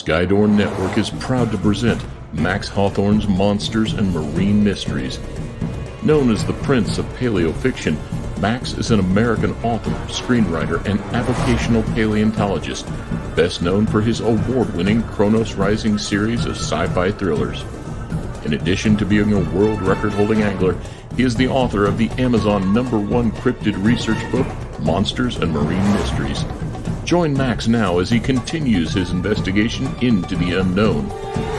Skydor Network is proud to present Max Hawthorne's Monsters and Marine Mysteries. Known as the Prince of Paleofiction, Max is an American author, screenwriter, and avocational paleontologist, best known for his award-winning KRONOS Rising series of sci-fi thrillers. In addition to being a world record-holding angler, he is the author of the Amazon #1 cryptid research book, Monsters and Marine Mysteries. Join Max now as he continues his investigation into the unknown.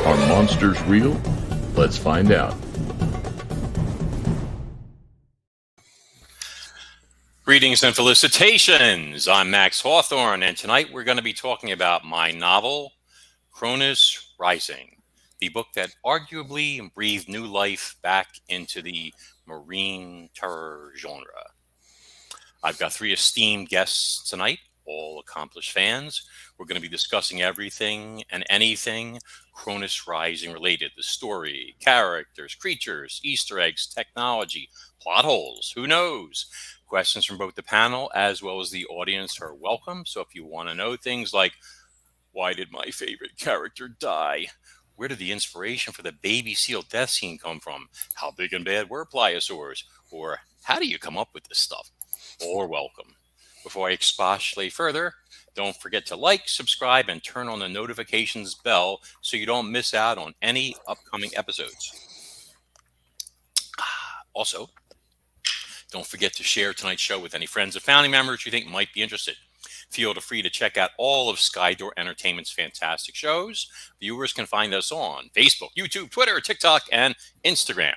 Are monsters real? Let's find out. Greetings and felicitations. I'm Max Hawthorne, and tonight we're going to be talking about my novel, KRONOS Rising, the book that arguably breathed new life back into the marine terror genre. I've got three esteemed guests tonight, all accomplished fans. We're going to be discussing everything and anything KRONOS Rising related. The story, characters, creatures, Easter eggs, technology, plot holes, who knows? Questions from both the panel as well as the audience are welcome. So if you want to know things like, why did my favorite character die? Where did the inspiration for the baby seal death scene come from? How big and bad were pliosaurs? Or how do you come up with this stuff? All are welcome. Before I expostulate further, don't forget to like, subscribe, and turn on the notifications bell so you don't miss out on any upcoming episodes. Also, don't forget to share tonight's show with any friends and family members you think might be interested. Feel free to check out all of Skydor Entertainment's fantastic shows. Viewers can find us on Facebook, YouTube, Twitter, TikTok, and Instagram.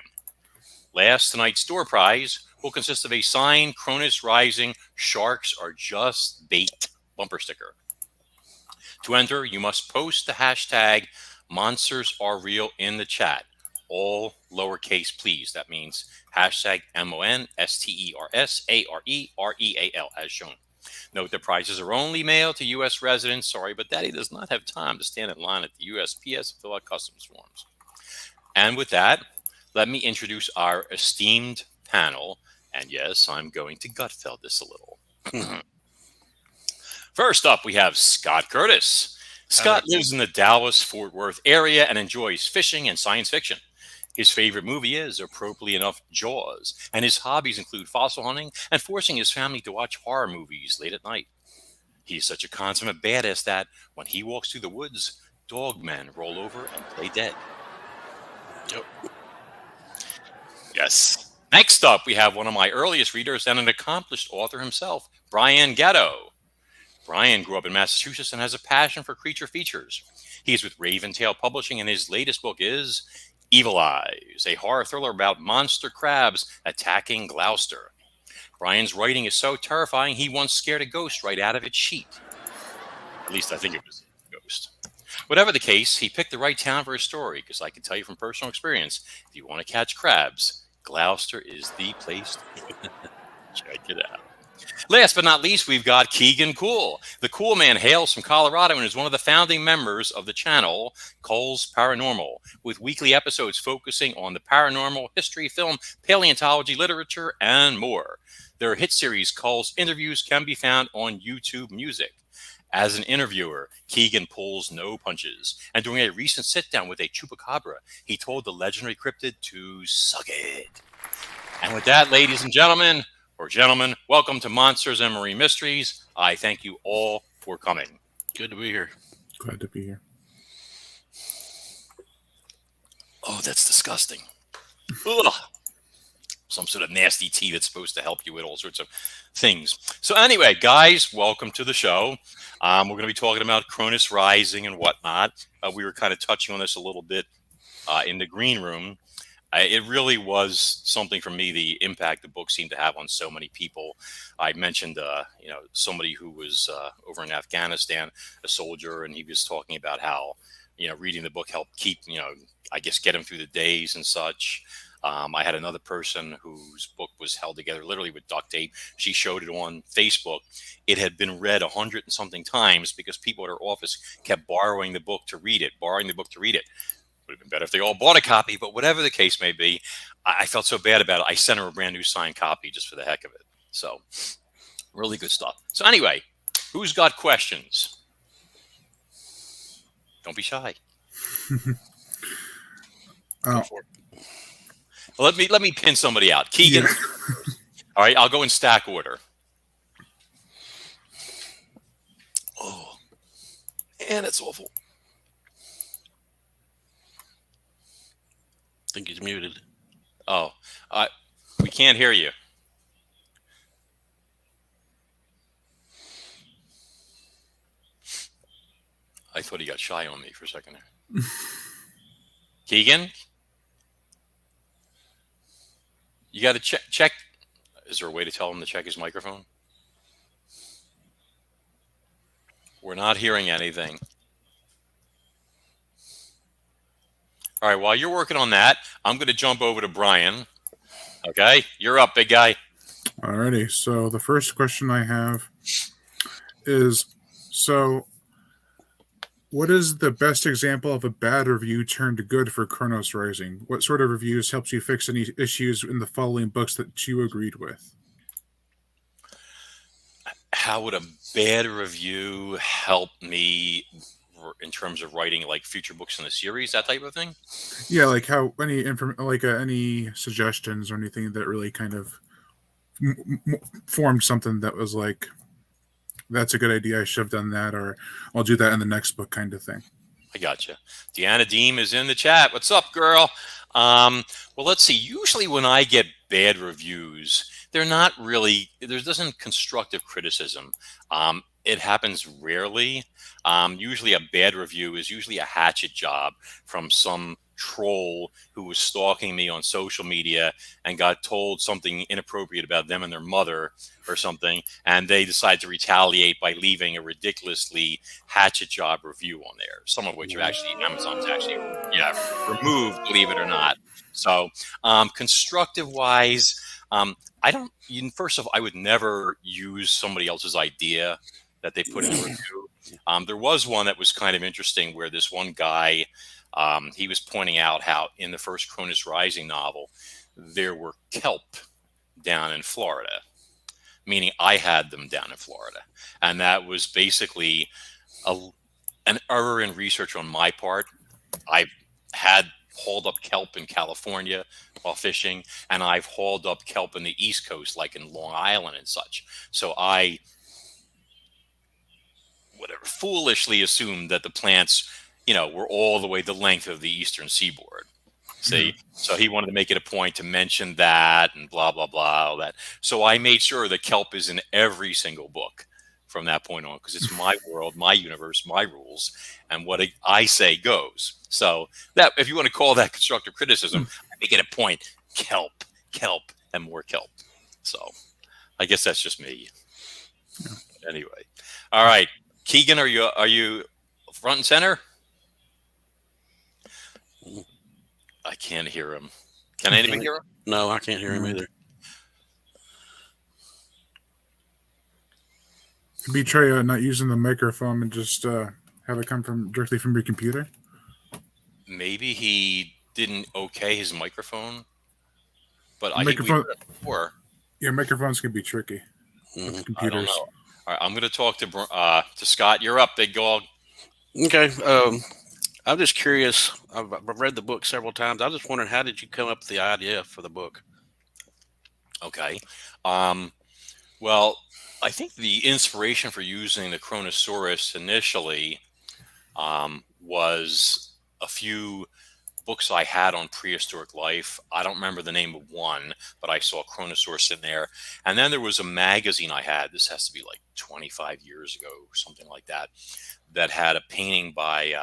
Last, tonight's door prize will consist of a signed KRONOS Rising Sharks Are Just Bait bumper sticker. To enter, you must post the hashtag Monsters Are Real in the chat. All lowercase, please. That means hashtag MONSTERSAREREAL as shown. Note that prizes are only mailed to U.S. residents. Sorry, but Daddy does not have time to stand in line at the USPS and fill out customs forms. And with that, let me introduce our esteemed panel. And yes, I'm going to Gutfeld this a little. First up, we have Scott Curtis. Scott lives in the Dallas-Fort Worth area and enjoys fishing and science fiction. His favorite movie is, appropriately enough, Jaws, and his hobbies include fossil hunting and forcing his family to watch horror movies late at night. He's such a consummate badass that, when he walks through the woods, dogmen roll over and play dead. Yep. Yes. Next up, we have one of my earliest readers and an accomplished author himself, Brian Gatto. Brian grew up in Massachusetts and has a passion for creature features. He's with Raventail Publishing, and his latest book is Evil Eyes, a horror thriller about monster crabs attacking Gloucester. Brian's writing is so terrifying, he once scared a ghost right out of its sheet. At least I think it was a ghost. Whatever the case, he picked the right town for his story, because I can tell you from personal experience, if you want to catch crabs, Gloucester is the place to do it. Check it out. Last but not least, we've got Keegan Cool. The Cool Man hails from Colorado and is one of the founding members of the channel, Cole's Paranormal, with weekly episodes focusing on the paranormal, history, film, paleontology, literature, and more. Their hit series, Cole's Interviews, can be found on YouTube Music. As an interviewer, Keegan pulls no punches. And during a recent sit-down with a chupacabra, he told the legendary cryptid to suck it. And with that, ladies and gentlemen, welcome to Monsters and Marine Mysteries. I thank you all for coming. Good to be here. Glad to be here. Oh, that's disgusting. Ugh. Some sort of nasty tea that's supposed to help you with all sorts of things. So anyway, guys, welcome to the show. We're going to be talking about KRONOS Rising and whatnot. We were kind of touching on this a little bit in the green room. It really was something for me, the impact the book seemed to have on so many people. I mentioned, somebody who was over in Afghanistan, a soldier, and he was talking about how, reading the book helped keep, get him through the days and such. I had another person whose book was held together literally with duct tape. She showed it on Facebook. It had been read 100 and something times because people at her office kept borrowing the book to read it. Would have been better if they all bought a copy, but whatever the case may be, I felt so bad about it. I sent her a brand new signed copy just for the heck of it. So really good stuff. So anyway, who's got questions? Don't be shy. Go Oh, for it. Let me pin somebody out. Keegan. yeah. All right, I'll go in stack order. Oh, and it's awful. I think he's muted. Oh, we can't hear you. I thought he got shy on me for a second there. Keegan, you got to check. Is there a way to tell him to check his microphone? We're not hearing anything. All right, while you're working on that, I'm going to jump over to Brian. Okay, you're up, big guy. Alrighty. So the first question I have is, what is the best example of a bad review turned good for KRONOS Rising? What sort of reviews helps you fix any issues in the following books that you agreed with? How would a bad review help me in terms of writing like future books in the series, that type of thing? Yeah, like how any suggestions or anything that really kind of formed something that was like, that's a good idea, I should have done that, or I'll do that in the next book kind of thing. I gotcha. Deanna Deem is in the chat. What's up, girl? Well, let's see. Usually when I get bad reviews, they're not really, there isn't constructive criticism. It happens rarely. Usually a bad review is usually a hatchet job from some troll who was stalking me on social media and got told something inappropriate about them and their mother or something, and they decide to retaliate by leaving a ridiculously hatchet job review on there, some of which are actually Amazon's actually removed, believe it or not. So constructive wise, first of all, I would never use somebody else's idea that they put in a review. There was one that was kind of interesting where this one guy, he was pointing out how in the first KRONOS Rising novel, there were kelp down in Florida, meaning I had them down in Florida. And that was basically an error in research on my part. I had hauled up kelp in California while fishing, and I've hauled up kelp in the East Coast, like in Long Island and such. So I foolishly assumed that the plants, were all the way the length of the eastern seaboard. See, so he wanted to make it a point to mention that and blah, blah, blah, all that. So I made sure that kelp is in every single book from that point on, because it's my world, my universe, my rules, and what I say goes. So that, if you want to call that constructive criticism, I make it a point: kelp, and more kelp. So I guess that's just me. Anyway, all right, Keegan, are you front and center? I can't hear him. Can anybody hear him? No, I can't hear him either. Maybe try not using the microphone and just have it come directly from your computer. Maybe he didn't okay his microphone, but I think we Microphone- heard it before. Yeah, microphones can be tricky with I computers. don't know. All right, I'm going to talk to Scott. You're up, big dog. Okay. I'm just curious. I've read the book several times. I was just wondering, how did you come up with the idea for the book? Okay. Well, I think the inspiration for using the Kronosaurus initially was a few books I had on prehistoric life. I don't remember the name of one, but I saw Kronosaurus in there. And then there was a magazine I had, this has to be like 25 years ago, something like that, that had a painting by,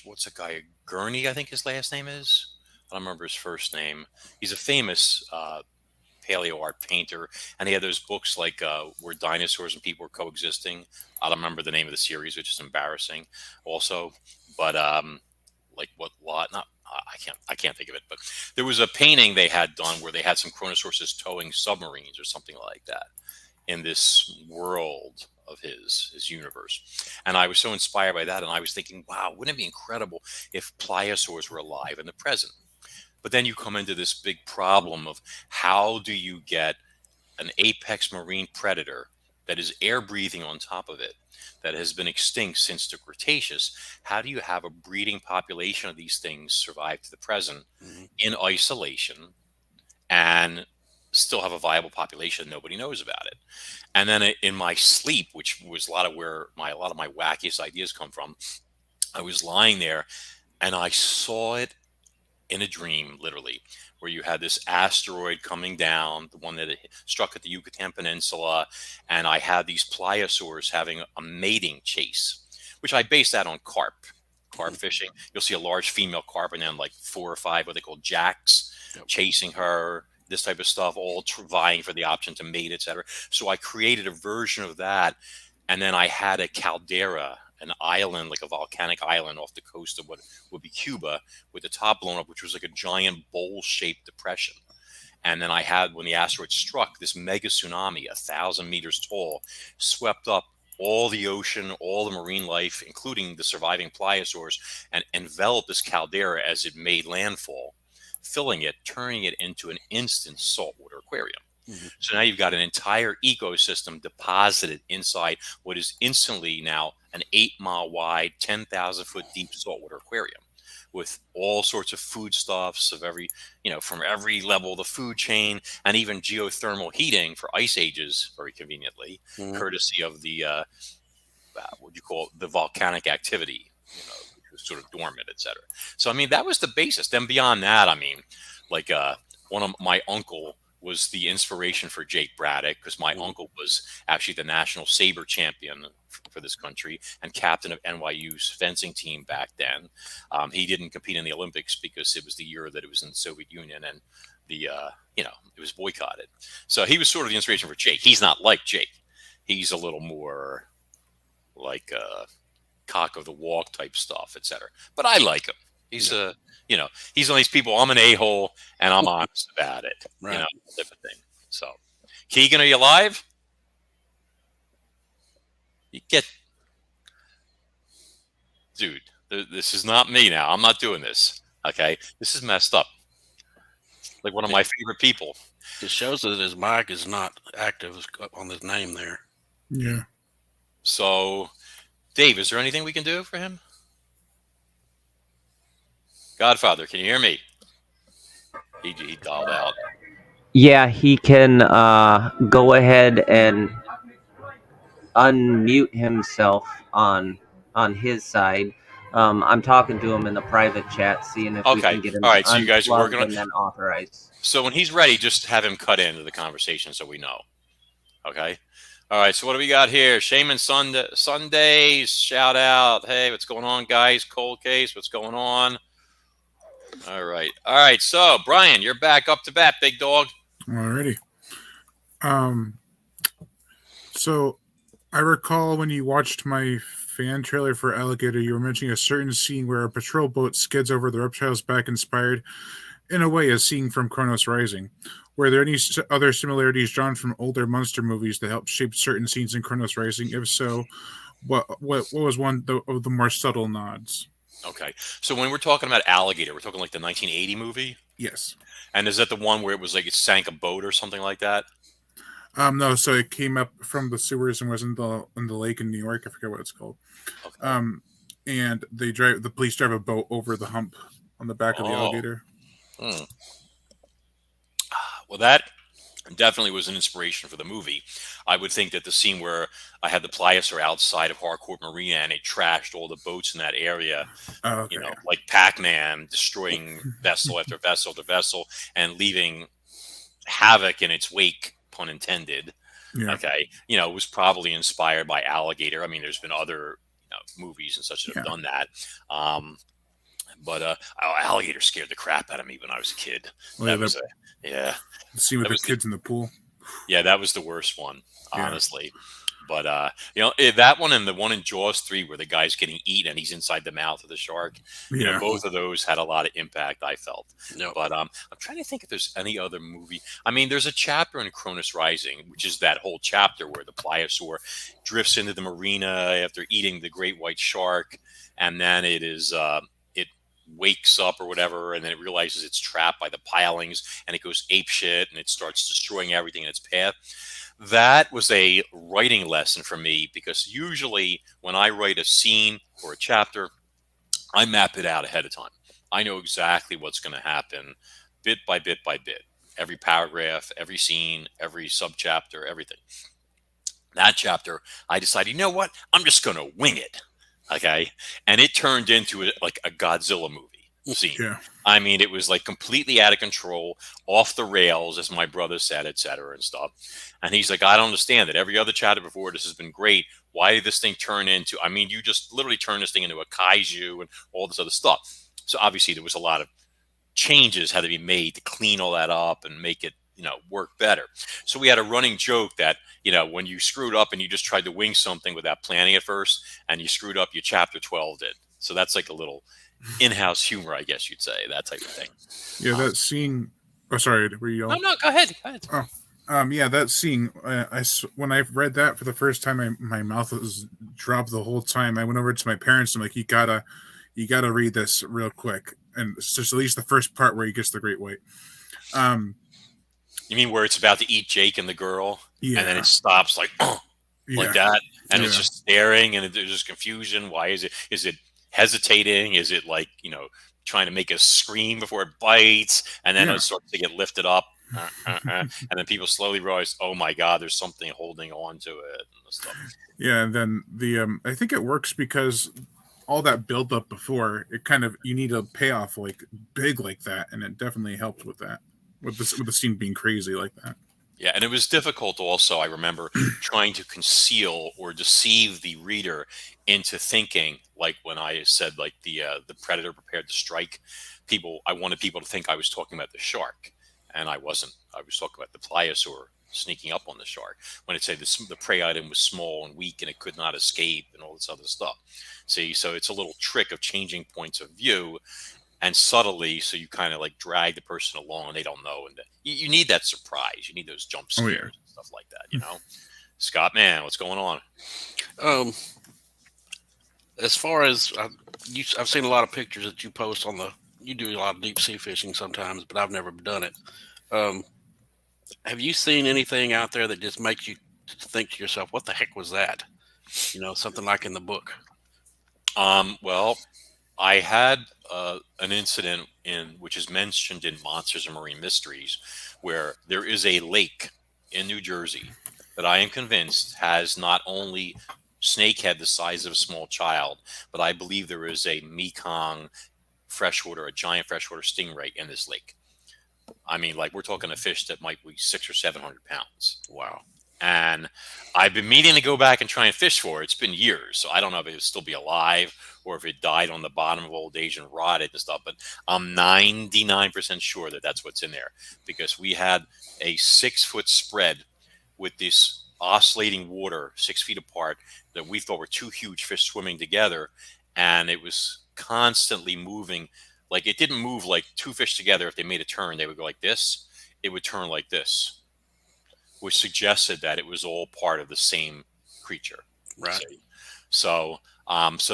what's a guy, Gurney, I think his last name is? I don't remember his first name. He's a famous paleo art painter, and he had those books like where dinosaurs and people were coexisting. I don't remember the name of the series, which is embarrassing also, but like what lot, not I can't think of it, but there was a painting they had done where they had some Kronosauruses towing submarines or something like that in this world of his universe. And I was so inspired by that, and I was thinking, wow, wouldn't it be incredible if pliosaurs were alive in the present? But then you come into this big problem of how do you get an apex marine predator that is air breathing on top of it, that has been extinct since the Cretaceous, how do you have a breeding population of these things survive to the present in isolation and still have a viable population? Nobody knows about it. And then in my sleep, which was a lot of my wackiest ideas come from, I was lying there and I saw it in a dream, literally, where you had this asteroid coming down, the one that struck at the Yucatan Peninsula, and I had these pliosaurs having a mating chase, which I based that on carp fishing. You'll see a large female carp and then like 4 or 5 what they call jacks chasing her, this type of stuff, all vying for the option to mate, etc. So I created a version of that, and then I had a caldera, an island, like a volcanic island off the coast of what would be Cuba, with the top blown up, which was like a giant bowl-shaped depression. And then I had, when the asteroid struck, this mega tsunami, 1,000 meters tall, swept up all the ocean, all the marine life, including the surviving pliosaurs, and enveloped this caldera as it made landfall, filling it, turning it into an instant saltwater aquarium. So now you've got an entire ecosystem deposited inside what is instantly now an 8-mile wide, 10,000 foot deep saltwater aquarium, with all sorts of foodstuffs of every, from every level of the food chain, and even geothermal heating for ice ages, very conveniently, courtesy of the what do you call it, the volcanic activity, which was sort of dormant, etc. So I mean, that was the basis. Then beyond that, I mean, like one of my uncle was the inspiration for Jake Braddock, because my uncle was actually the national saber champion for this country and captain of NYU's fencing team back then. He didn't compete in the Olympics because it was the year that it was in the Soviet Union and the it was boycotted. So he was sort of the inspiration for Jake. He's not like Jake. He's a little more like cock of the walk type stuff, etc. But I like him. He's he's one of these people. I'm an a-hole and I'm honest about it, type of thing. So, Keegan, are you live? Dude, this is not me now. I'm not doing this. Okay, this is messed up. Like one of my favorite people. It shows that his mic is not active on his name there. Yeah. So, Dave, is there anything we can do for him? Godfather, can you hear me? He dialed out. Yeah, he can go ahead and unmute himself on his side. I'm talking to him in the private chat, seeing if we can get him. All right, so you guys are working on and then authorized. So when he's ready, just have him cut into the conversation so we know. Okay. All right. So what do we got here? Shaman Sundays shout out. Hey, what's going on, guys? Cold case. What's going on? All right. All right. So, Brian, you're back up to bat, big dog. Alrighty. So I recall when you watched my fan trailer for Alligator, you were mentioning a certain scene where a patrol boat skids over the reptile's back, inspired, in a way, a scene from KRONOS Rising. Were there any other similarities drawn from older monster movies that helped shape certain scenes in KRONOS Rising? If so, what was one of the more subtle nods? Okay. So when we're talking about Alligator, we're talking like the 1980 movie? Yes. And is that the one where it was like it sank a boat or something like that? No, so it came up from the sewers and was in the lake in New York. I forget what it's called. Okay. And the police drive a boat over the hump on the back of the alligator. Well, that definitely was an inspiration for the movie. I would think that the scene where I had the pliosaur outside of Harcourt Marina and it trashed all the boats in that area, like Pac-Man destroying vessel after vessel after vessel and leaving havoc in its wake, pun intended. Yeah. Okay. It was probably inspired by Alligator. I mean, there's been other movies and such that have done that. But Alligator scared the crap out of me when I was a kid. The scene with the kids in the pool. Yeah, that was the worst one, honestly. But that one and the one in Jaws 3 where the guy's getting eaten and he's inside the mouth of the shark. Both of those had a lot of impact, I felt. But I'm trying to think if there's any other movie. I mean, there's a chapter in KRONOS Rising, which is that whole chapter where the pliosaur drifts into the marina after eating the great white shark, and then it wakes up or whatever, and then it realizes it's trapped by the pilings, and it goes apeshit, and it starts destroying everything in its path. That was a writing lesson for me because usually when I write a scene or a chapter, I map it out ahead of time. I know exactly what's going to happen bit by bit by bit. Every paragraph, every scene, every subchapter, everything. That chapter, I decided, you know what? I'm just going to wing it. Okay. And it turned into like a Godzilla movie scene. Yeah. I mean, it was like completely out of control, off the rails, as my brother said, et cetera, and stuff. And he's like, I don't understand it. Every other chapter before this has been great. Why did this thing turn into, I mean, you just literally turned this thing into a kaiju and all this other stuff. So obviously there was a lot of changes had to be made to clean all that up and make it, work better. So we had a running joke that, when you screwed up and you just tried to wing something without planning it first and you screwed up, you chapter 12 did. So that's like a little in-house humor, I guess you'd say, that type of thing. Yeah, that scene. Oh, sorry, were you yelling? No, go ahead. Go ahead. Yeah, that scene. When I read that for the first time, my mouth was dropped the whole time. I went over to my parents and I'm like, you gotta read this real quick, and it's just at least the first part where he gets the great white. You mean where it's about to eat Jake and the girl, Yeah. and then it stops like Yeah. that, and it's Yeah. just staring, and there's just confusion. Why is it? Is it hesitating? Is it like trying to make a scream before it bites, and then Yeah. it starts to get lifted up, and then people slowly realize, oh my God, there's something holding on to it and stuff. Yeah, and then the I think it works because all that build up before it kind of you need a payoff like big like that, and it definitely helped with that. With the scene being crazy like that. Yeah, and it was difficult also, I remember, trying to conceal or deceive the reader into thinking, like when I said, like the predator prepared to strike, I wanted people to think I was talking about the shark, and I wasn't. I was talking about the pliosaur sneaking up on the shark. When it said the prey item was small and weak and it could not escape and all this other stuff. See, so it's a little trick of changing points of view and subtly, so you kind of like drag the person along and they don't know, and you need that surprise, you need those jump scares and stuff like that. Scott, man, what's going on? As far as I've seen a lot of pictures that you post on you do a lot of deep sea fishing sometimes, but I've never done it. Have you seen anything out there that just makes you think to yourself, what the heck was that? Something like in the book. Well, I had an incident which is mentioned in Monsters and Marine Mysteries, where there is a lake in New Jersey that I am convinced has not only snakehead the size of a small child, but I believe there is a Mekong a giant freshwater stingray in this lake. I mean, like we're talking a fish that might be 600 or 700 pounds. Wow. And I've been meaning to go back and try and fish for it. It's been years, so I don't know if it would still be alive or if it died on the bottom of old age and rotted and stuff. But I'm 99% sure that that's what's in there, because we had a 6-foot spread with this oscillating water 6 feet apart that we thought were two huge fish swimming together, and it was constantly moving. Like it didn't move like two fish together. If they made a turn, they would go like this. It would turn like this, which suggested that it was all part of the same creature. Right. So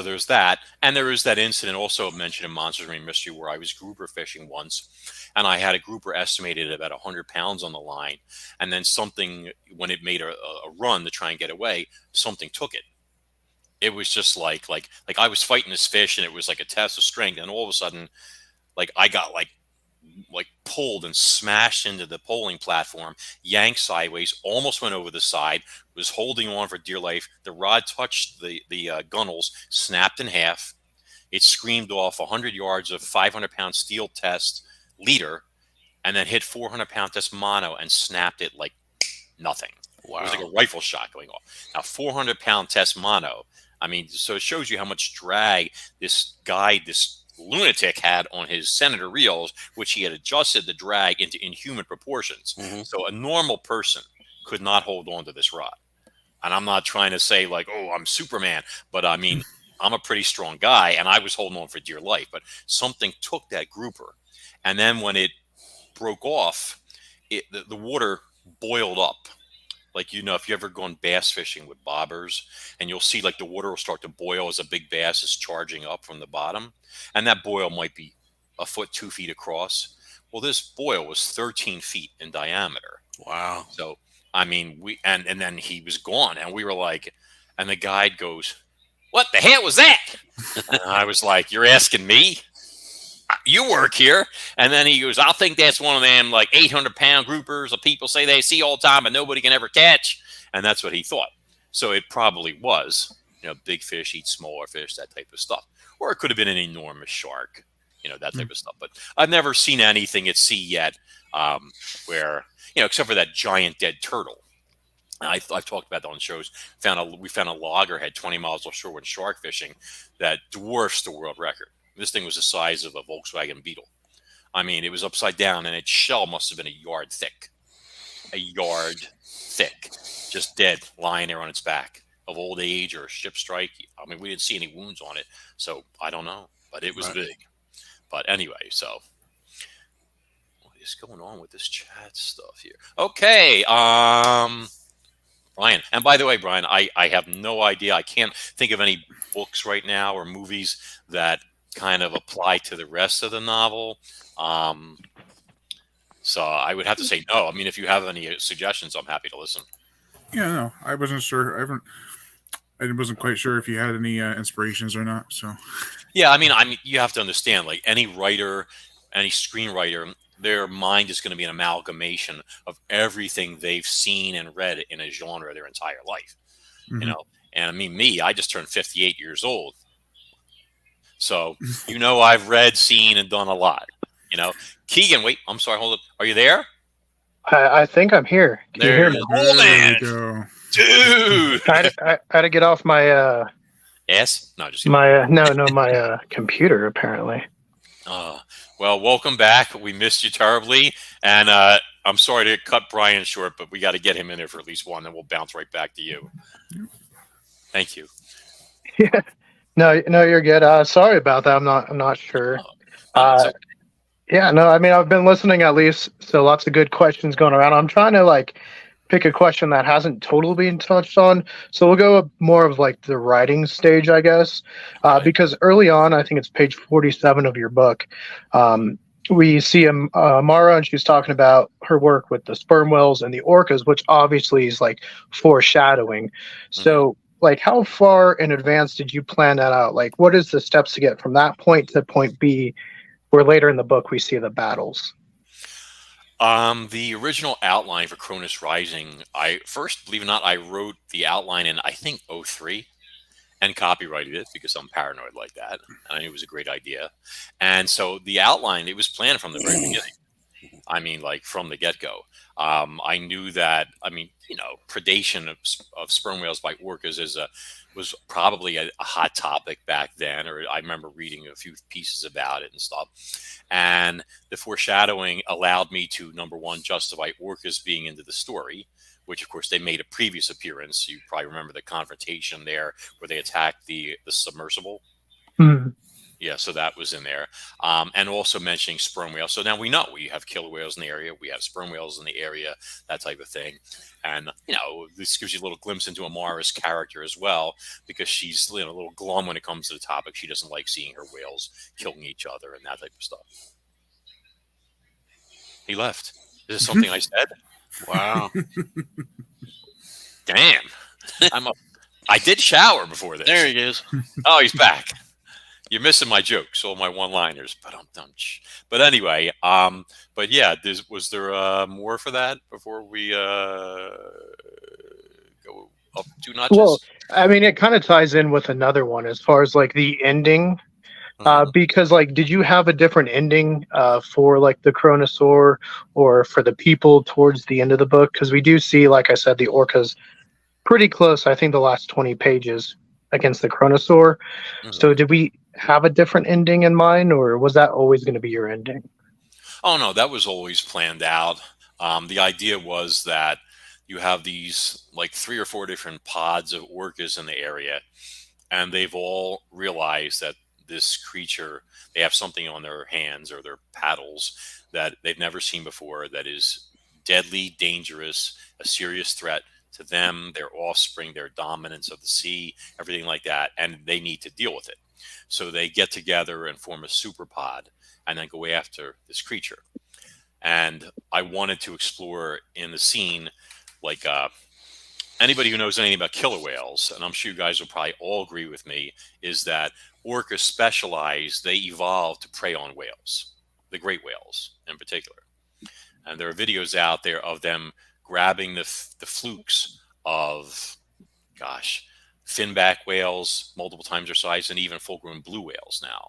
there's that. And there is that incident also mentioned in Monsters Marine Mystery where I was grouper fishing once, and I had a grouper estimated at about 100 pounds on the line. And then something, when it made a run to try and get away, something took it. It was just like I was fighting this fish, and it was like a test of strength. And all of a sudden, like I got like pulled and smashed into the poling platform, yanked sideways, almost went over the side, was holding on for dear life. The rod touched the gunnels, snapped in half. It screamed off 100 yards of 500-pound steel test leader, and then hit 400-pound test mono and snapped it like nothing. Wow. It was like a rifle shot going off. Now, 400-pound test mono. I mean, so it shows you how much drag this lunatic had on his Senator reels, which he had adjusted the drag into inhuman proportions. Mm-hmm. So a normal person could not hold on to this rod. And I'm not trying to say like, oh, I'm Superman, but I mean, I'm a pretty strong guy, and I was holding on for dear life. But something took that grouper, and then when it broke off, the water boiled up. Like, if you ever gone bass fishing with bobbers, and you'll see like the water will start to boil as a big bass is charging up from the bottom. And that boil might be a foot, 2 feet across. Well, this boil was 13 feet in diameter. Wow. So I mean, and then he was gone, and we were like, and the guide goes, "What the hell was that?" And I was like, "You're asking me? You work here." And then he goes, "I think that's one of them like 800-pound groupers of people say they see all the time, but nobody can ever catch." And that's what he thought. So it probably was, big fish eat smaller fish, that type of stuff, or it could have been an enormous shark, that type of stuff. But I've never seen anything at sea yet where, except for that giant dead turtle. I've talked about that on shows. We found a loggerhead 20 miles offshore when shark fishing that dwarfs the world record. This thing was the size of a Volkswagen Beetle. I mean, it was upside down, and its shell must have been a yard thick. A yard thick, just dead, lying there on its back of old age or ship strike. I mean, we didn't see any wounds on it, so I don't know, but it was big. But anyway, so what is going on with this chat stuff here? Okay, Brian. And by the way, Brian, I have no idea. I can't think of any books right now or movies that kind of apply to the rest of the novel. So I would have to say no. I mean, if you have any suggestions, I'm happy to listen. Yeah, no, I wasn't sure. I wasn't quite sure if you had any inspirations or not. So, yeah, I mean, you have to understand, like any writer, any screenwriter, their mind is going to be an amalgamation of everything they've seen and read in a genre their entire life. mm-hmm. And I mean, I just turned 58 years old. So, I've read, seen, and done a lot. Keegan, wait, I'm sorry, hold up. Are you there? I think I'm here. Can you hear me? Hold on, dude. I had to get off my Yes? No, just my computer apparently. Well, welcome back. We missed you terribly, and I'm sorry to cut Brian short, but we got to get him in there for at least one, and we'll bounce right back to you. Thank you. Yeah. No, you're good. Sorry about that. I'm not sure. Okay. Yeah, no, I mean, I've been listening at least, so lots of good questions going around. I'm trying to pick a question that hasn't totally been touched on. So we'll go more of the writing stage, I guess, because early on, I think it's page 47 of your book, we see Mara, and she's talking about her work with the sperm whales and the orcas, which obviously is foreshadowing. So how far in advance did you plan that out? What is the steps to get from that point to point B, where later in the book we see the battles? The original outline for KRONOS Rising, believe it or not, I wrote the outline in, I think, 2003 and copyrighted it because I'm paranoid like that. And I knew it was a great idea. And so the outline, it was planned from the very beginning. I mean, from the get-go. I knew that, predation of sperm whales by orcas was probably a hot topic back then, or I remember reading a few pieces about it and stuff. And the foreshadowing allowed me to, number one, justify orcas being into the story, which of course they made a previous appearance. You probably remember the confrontation there where they attacked the submersible. Mm-hmm. Yeah, so that was in there. And also mentioning sperm whales. So now we know we have killer whales in the area. We have sperm whales in the area, that type of thing. And, this gives you a little glimpse into Amara's character as well, because she's a little glum when it comes to the topic. She doesn't like seeing her whales killing each other and that type of stuff. He left. Is this something I said? Wow. Damn. I did shower before this. There he is. Oh, he's back. You're missing my jokes, all my one-liners, but anyway, but yeah, was there more for that before we go up 2 notches? Well, I mean, it kind of ties in with another one as far as the ending, because did you have a different ending for the Kronosaur or for the people towards the end of the book? Because we do see, like I said, the orcas pretty close. I think the last 20 pages against the Kronosaur. So did we have a different ending in mind, or was that always going to be your ending? Oh no, that was always planned out. The idea was that you have these 3 or 4 different pods of orcas in the area, and they've all realized that this creature, they have something on their hands or their paddles that they've never seen before that is deadly, dangerous, a serious threat to them, their offspring, their dominance of the sea, everything like that, and they need to deal with it. So they get together and form a super pod and then go after this creature. And I wanted to explore in the scene like anybody who knows anything about killer whales, and I'm sure you guys will probably all agree with me, is that orcas specialize, they evolved to prey on whales, the great whales in particular. And there are videos out there of them grabbing the flukes of, gosh, finback whales, multiple times their size, and even full-grown blue whales now.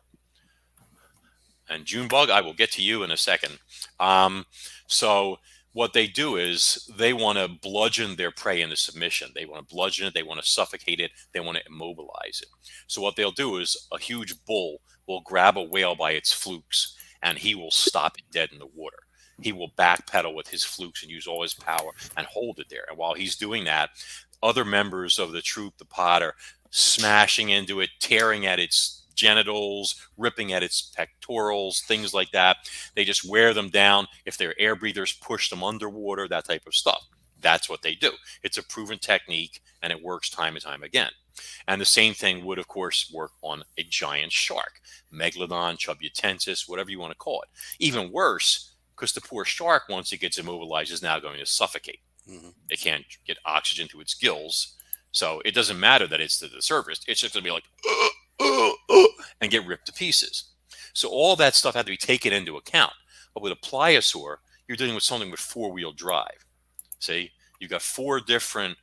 And Junebug, I will get to you in a second. So what they do is they want to bludgeon their prey into submission. They want to bludgeon it. They want to suffocate it. They want to immobilize it. So what they'll do is a huge bull will grab a whale by its flukes, and he will stop it dead in the water. He will backpedal with his flukes and use all his power and hold it there. And while he's doing that, other members of the troop, the pod, are smashing into it, tearing at its genitals, ripping at its pectorals, things like that. They just wear them down. If they're air breathers, push them underwater, that type of stuff. That's what they do. It's a proven technique, and it works time and time again. And the same thing would, of course, work on a giant shark, megalodon, chubutensis, whatever you want to call it. Even worse, because the poor shark, once it gets immobilized, is now going to suffocate. It can't get oxygen to its gills. So it doesn't matter that it's to the surface. It's just going to be like, and get ripped to pieces. So all that stuff had to be taken into account. But with a pliosaur, you're dealing with something with four-wheel drive. See, you've got four different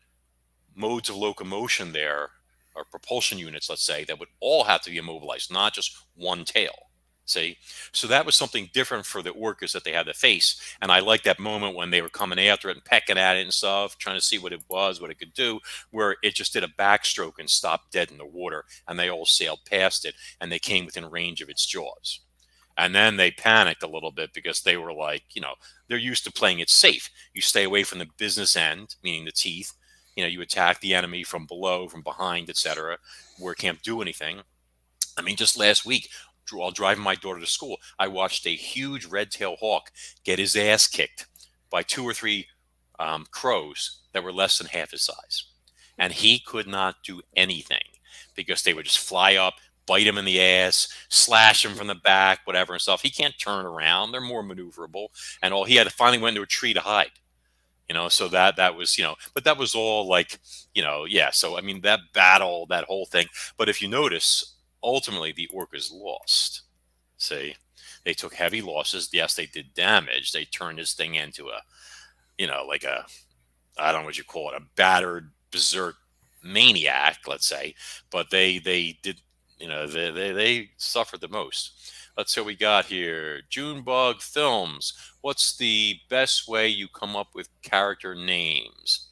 modes of locomotion there, or propulsion units, let's say, that would all have to be immobilized, not just one tail. See, so that was something different for the orcas that they had to face. And I like that moment when they were coming after it and pecking at it and stuff, trying to see what it was, what it could do, where it just did a backstroke and stopped dead in the water, and they all sailed past it, and they came within range of its jaws. And then they panicked a little bit because they were like, they're used to playing it safe. You stay away from the business end, meaning the teeth. You attack the enemy from below, from behind, etc., where it can't do anything. I mean, just last week, while driving my daughter to school, I watched a huge red-tailed hawk get his ass kicked by 2 or 3 crows that were less than half his size. And he could not do anything because they would just fly up, bite him in the ass, slash him from the back, whatever and stuff. He can't turn around. They're more maneuverable. And all he had to finally went into a tree to hide. So that was, but that was all like, yeah. So, I mean, that battle, that whole thing. But if you notice, ultimately, the orcas lost. See, they took heavy losses. Yes, they did damage. They turned this thing into a, like a, I don't know what you call it, a battered berserk maniac, let's say. But they did, they suffered the most. Let's see what we got here. Junebug Films. What's the best way you come up with character names?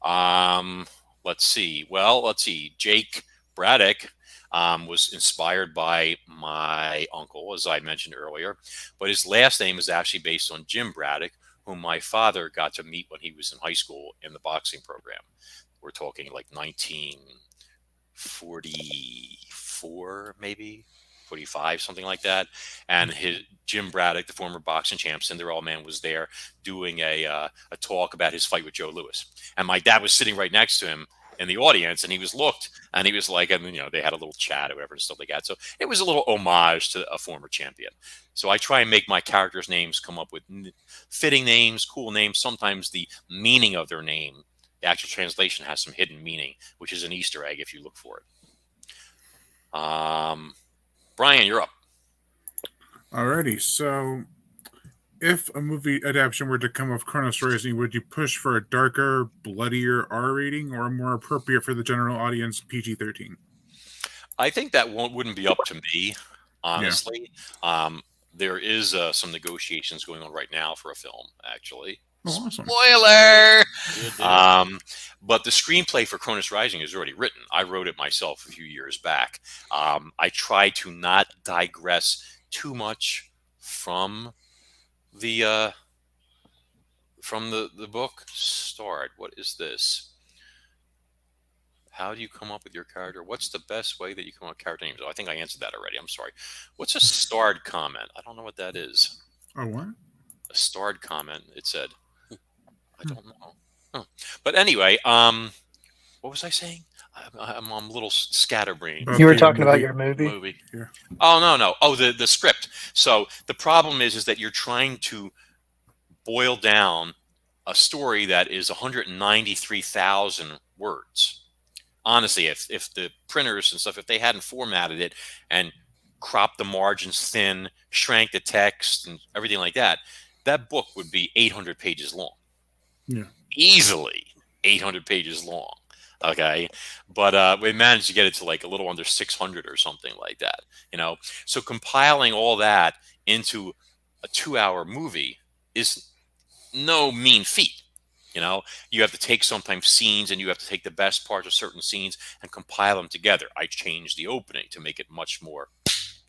Let's see. Well, let's see. Jake Braddock was inspired by my uncle, as I mentioned earlier. But his last name is actually based on Jim Braddock, whom my father got to meet when he was in high school in the boxing program. We're talking like 1944, maybe 45, something like that. And Jim Braddock, the former boxing champ, Cinderella Man, was there doing a talk about his fight with Joe Louis. And my dad was sitting right next to him in the audience, and he was like, and they had a little chat or whatever and stuff like that. So it was a little homage to a former champion. So I try and make my characters' names come up with fitting names, cool names. Sometimes the meaning of their name, the actual translation, has some hidden meaning, which is an Easter egg if you look for it. Brian, you're up. Alrighty, so if a movie adaptation were to come of KRONOS Rising, would you push for a darker, bloodier R rating or a more appropriate for the general audience PG-13? I think that wouldn't be up to me, honestly. Yeah. There is some negotiations going on right now for a film, actually. Oh, awesome. Spoiler! But the screenplay for KRONOS Rising is already written. I wrote it myself a few years back. I try to not digress too much from the book. Starred. What is this? How do you come up with your character? What's the best way that you come up with character names? Oh, I think I answered that already. I'm sorry. What's a starred comment? I don't know what that is. Oh, what? A starred comment. It said. I don't know. Huh. But anyway, what was I saying? I'm a little scatterbrained. You were talking about your movie? Yeah. Oh, no. Oh, the script. So the problem is that you're trying to boil down a story that is 193,000 words. Honestly, if the printers and stuff, if they hadn't formatted it and cropped the margins thin, shrank the text and everything like that, that book would be 800 pages long. Yeah. Easily 800 pages long. Okay. But we managed to get it to like a little under 600 or something like that, you know? So compiling all that into a 2-hour movie is no mean feat. You know, you have to take sometimes scenes and you have to take the best parts of certain scenes and compile them together. I changed the opening to make it much more,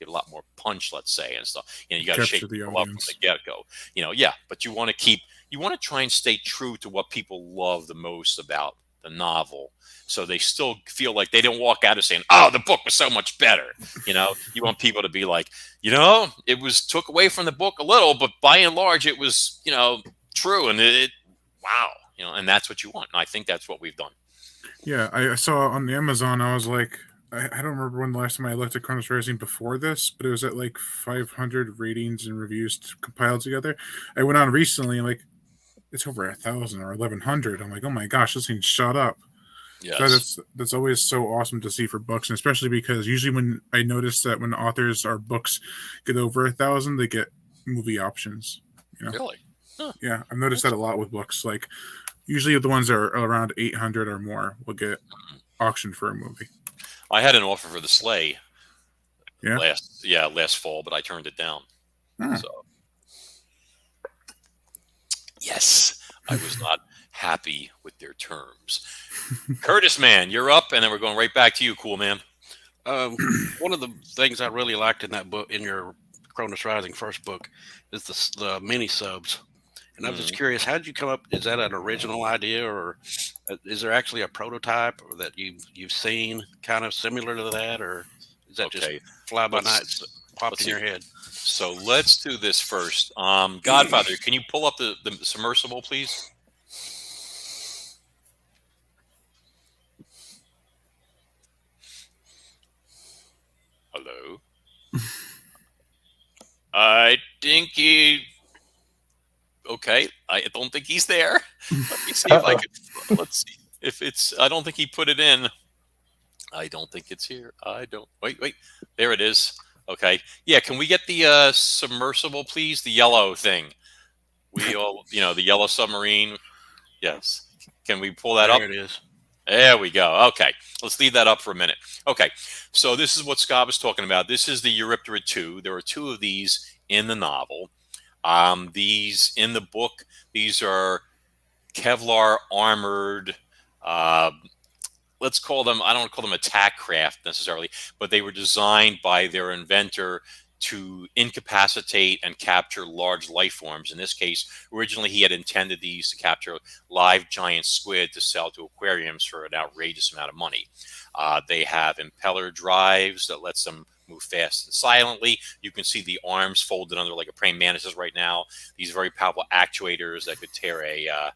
get a lot more punch, let's say, and stuff. You know, you got to shake the people up from the get-go. You know, yeah, but you want to try and stay true to what people love the most about the novel, so they still feel like they don't walk out of saying, "Oh, the book was so much better." You know, you want people to be like, you know, it was took away from the book a little, but by and large, it was, you know, true, and wow, you know, and that's what you want. And I think that's what we've done. Yeah, I saw on the Amazon, I was like, I don't remember when the last time I looked at KRONOS Rising before this, but it was at like 500 ratings and reviews compiled together. I went on recently, and like, it's over 1,000 or 1,100. I'm like, oh my gosh, this thing shot up. Yes. So that's always so awesome to see for books, and especially because usually when I notice that when authors or books get over 1,000, they get movie options. You know? Really? Huh. Yeah, I've noticed that a lot with books. Like usually the ones that are around 800 or more will get auctioned for a movie. I had an offer for The Sleigh Yeah. last fall, but I turned it down. Hmm. So yes, I was not happy with their terms. Curtis, man, you're up, and then we're going right back to you, cool man. One of the things I really liked in that book, in your KRONOS Rising first book, is the mini subs. And I'm just curious, how did you come up? Is that an original idea, or is there actually a prototype that you've seen kind of similar to that, or is that just fly by night popped in your head? So let's do this first. Godfather, can you pull up the submersible, please? Hello. I think he. Okay, I don't think he's there. Let me see if I could. Let's see if it's. I don't think he put it in. I don't think it's here. I don't. Wait. There it is. Okay. Yeah. Can we get the submersible, please? The yellow thing. We all, you know, the yellow submarine. Yes. Can we pull that up? There it is. There we go. Okay. Let's leave that up for a minute. Okay. So this is what Scott was talking about. This is the Euryptera 2. There are 2 of these in the novel. These in the book, these are Kevlar armored, let's call them, I don't call them attack craft necessarily, but they were designed by their inventor to incapacitate and capture large life forms. In this case, originally he had intended these to capture live giant squid to sell to aquariums for an outrageous amount of money. They have impeller drives that lets them move fast and silently. You can see the arms folded under like a praying mantis right now. These very powerful actuators that could tear a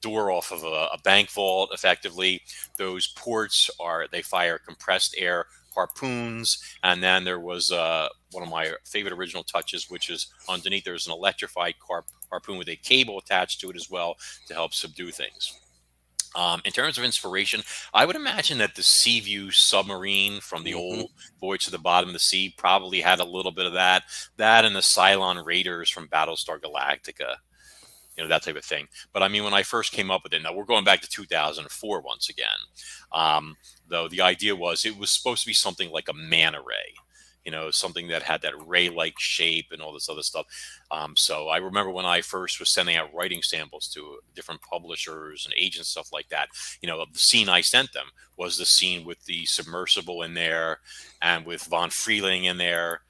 door off of a bank vault effectively. Those ports they fire compressed air harpoons. And then there was one of my favorite original touches, which is underneath there's an electrified harpoon with a cable attached to it as well to help subdue things. In terms of inspiration, I would imagine that the Seaview submarine from the old Voyage to the Bottom of the Sea probably had a little bit of that. That and the Cylon Raiders from Battlestar Galactica, you know, that type of thing. But I mean, when I first came up with it, now we're going back to 2004 once again, though the idea was it was supposed to be something like a manta ray. You know, something that had that ray-like shape and all this other stuff. So I remember when I first was sending out writing samples to different publishers and agents, stuff like that, you know, the scene I sent them was the scene with the submersible in there and with Von Freeling in there,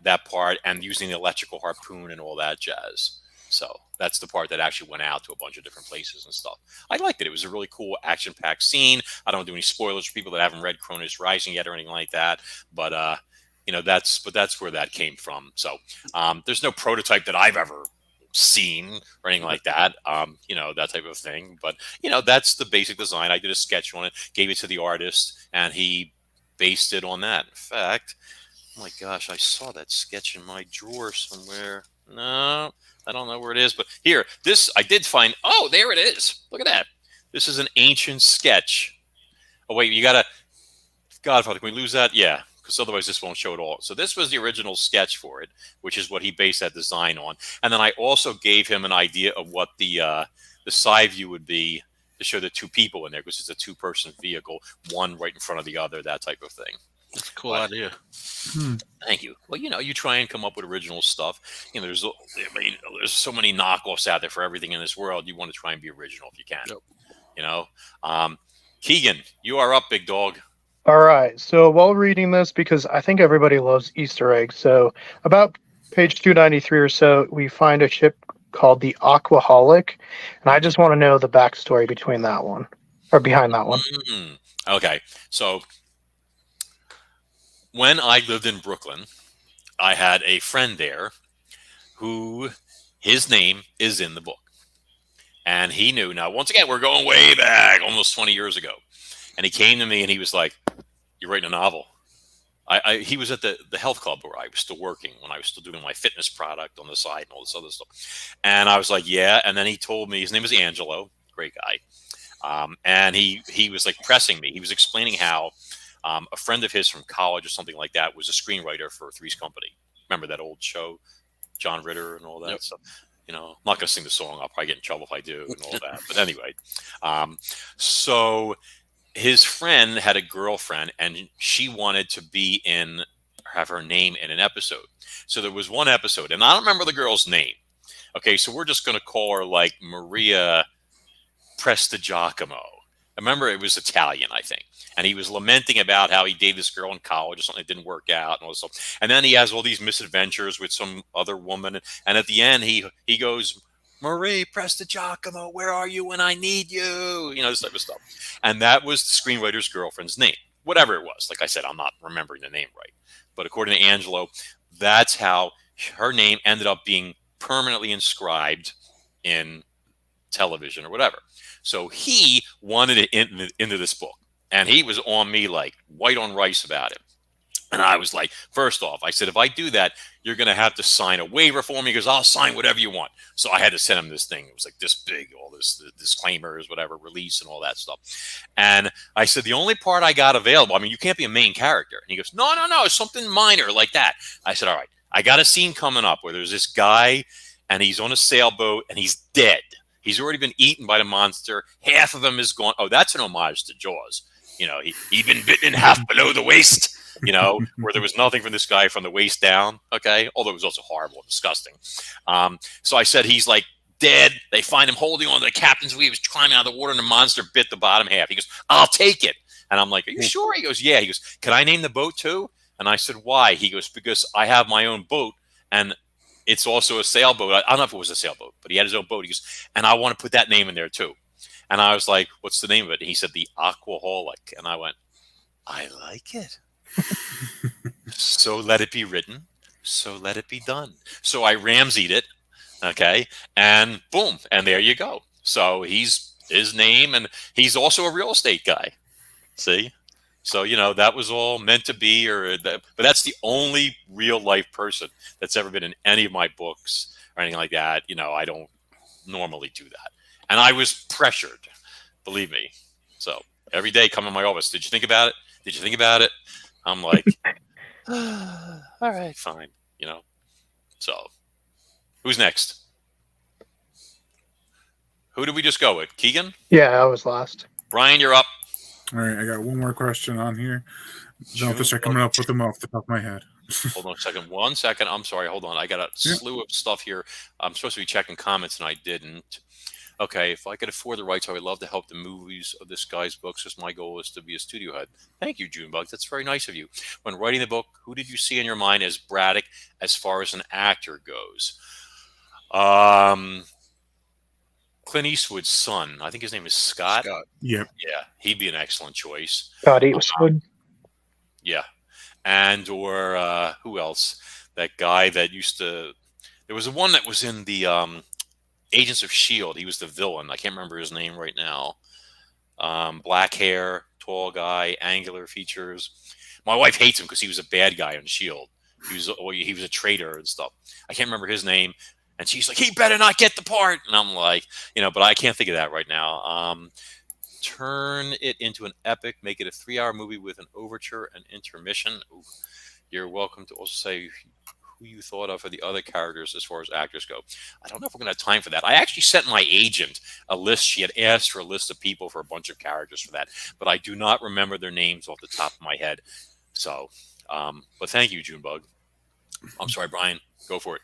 that part, and using the electrical harpoon and all that jazz. So that's the part that actually went out to a bunch of different places and stuff. I liked it. It was a really cool action-packed scene. I don't do any spoilers for people that haven't read KRONOS Rising yet or anything like that. But, you know, that's where that came from. So there's no prototype that I've ever seen or anything like that, you know, that type of thing. But, you know, that's the basic design. I did a sketch on it, gave it to the artist, and he based it on that. In fact, oh my gosh, I saw that sketch in my drawer somewhere. No, I don't know where it is, but here, this I did find. Oh, there it is. Look at that. This is an ancient sketch. Oh wait, you gotta. Godfather, can we lose that? Yeah, because otherwise this won't show it all. So this was the original sketch for it, which is what he based that design on. And then I also gave him an idea of what the side view would be to show the two people in there, because it's a two-person vehicle, one right in front of the other, that type of thing. That's a cool idea. Thank you. Well, you try and come up with original stuff. There's so many knockoffs out there for everything in this world. You want to try and be original if you can. Yep. Keegan, you are up, big dog. All right. So while reading this, because I think everybody loves Easter eggs, so about page 293 or so, we find a ship called the Aquaholic, and I just want to know the backstory between that one, or behind that one. Okay. So when I lived in Brooklyn, I had a friend there who his name is in the book. And he knew. Now, once again, we're going way back, almost 20 years ago. And he came to me and he was like, "You're writing a novel." He was at the health club where I was still working, when I was still doing my fitness product on the side and all this other stuff. And I was like, "Yeah." And then he told me, his name is Angelo, great guy. And he was like pressing me. He was explaining how a friend of his from college or something like that was a screenwriter for Three's Company. Remember that old show, John Ritter and all that stuff? I'm not going to sing the song. I'll probably get in trouble if I do and all that. But anyway, so his friend had a girlfriend, and she wanted to have her name in an episode. So there was one episode, and I don't remember the girl's name. Okay, so we're just going to call her like Maria Prestigiacomo. I remember it was Italian, I think. And he was lamenting about how he dated this girl in college or something that didn't work out and all this stuff. And then he has all these misadventures with some other woman. And at the end, he goes, "Marie Prestigiacomo, where are you when I need you?" This type of stuff. And that was the screenwriter's girlfriend's name, whatever it was. Like I said, I'm not remembering the name right. But according to Angelo, that's how her name ended up being permanently inscribed in television or whatever. So he wanted it into this book. And he was on me like white on rice about it. And I was like, first off, I said, if I do that, you're going to have to sign a waiver for me, because I'll sign whatever you want. So I had to send him this thing. It was like this big, all this disclaimers, whatever, release and all that stuff. And I said, the only part I got available, you can't be a main character. And he goes, no, something minor like that. I said, all right, I got a scene coming up where there's this guy and he's on a sailboat and he's dead. He's already been eaten by the monster. Half of him is gone. Oh, that's an homage to Jaws. He'd been bitten in half below the waist, where there was nothing from this guy from the waist down. Okay. Although it was also horrible and disgusting. So I said, he's like dead. They find him holding on to the captain's wheel. He was climbing out of the water and the monster bit the bottom half. He goes, "I'll take it." And I'm like, "Are you sure?" He goes, "Yeah." He goes, "Can I name the boat too?" And I said, "Why?" He goes, "Because I have my own boat and it's also a sailboat." I don't know if it was a sailboat, but he had his own boat. He goes, "And I want to put that name in there too." And I was like, "What's the name of it?" And he said, "The Aquaholic." And I went, "I like it." So let it be written. So let it be done. So I Ramseyed it. Okay. And boom. And there you go. So he's his name, and he's also a real estate guy. See? So, that was all meant to be, but that's the only real life person that's ever been in any of my books or anything like that. I don't normally do that. And I was pressured, believe me. So every day come in my office. "Did you think about it? Did you think about it?" I'm like, all right, fine. So who's next? Who did we just go with? Keegan? Yeah, I was last. Brian, you're up. All right, I got one more question on here. Don't have to start coming up with them off the top of my head. Hold on a second. 1 second. I'm sorry. Hold on. I got a slew of stuff here. I'm supposed to be checking comments, and I didn't. Okay, if I could afford the rights, I would love to help the movies of this guy's books, because my goal is to be a studio head. Thank you, Junebug. That's very nice of you. When writing the book, who did you see in your mind as Braddock as far as an actor goes? Clint Eastwood's son. I think his name is Scott. Yep. Yeah, he'd be an excellent choice. Scott Eastwood. Yeah. And or who else? That guy that used to... There was one that was in the... Agents of S.H.I.E.L.D. He was the villain. I can't remember his name right now. Black hair, tall guy, angular features. My wife hates him because he was a bad guy on S.H.I.E.L.D. he was a traitor and stuff. I can't remember his name. And she's like, he better not get the part. And I'm like, but I can't think of that right now. Turn it into an epic, make it a 3-hour movie with an overture and intermission. Ooh. You're welcome to also say who you thought of for the other characters as far as actors go. I don't know if we're going to have time for that. I actually sent my agent a list. She had asked for a list of people for a bunch of characters for that, but I do not remember their names off the top of my head. So, but thank you, Junebug. I'm sorry, Brian. Go for it.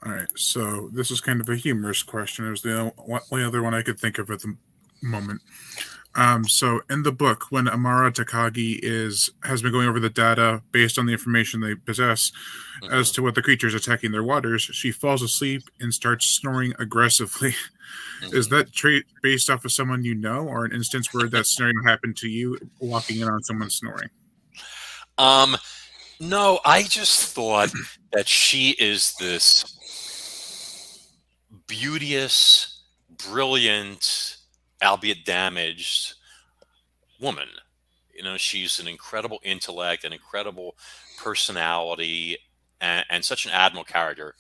All right, so this is kind of a humorous question. It was the only other one I could think of at the moment. So in the book, when Amara Takagi has been going over the data based on the information they possess as to what the creatures attacking their waters, she falls asleep and starts snoring aggressively. Is that trait based off of someone you know, or an instance where that scenario happened to you, walking in on someone snoring? No, I just thought that she is this beauteous, brilliant, albeit damaged woman. She's an incredible intellect, an incredible personality, and such an admirable character.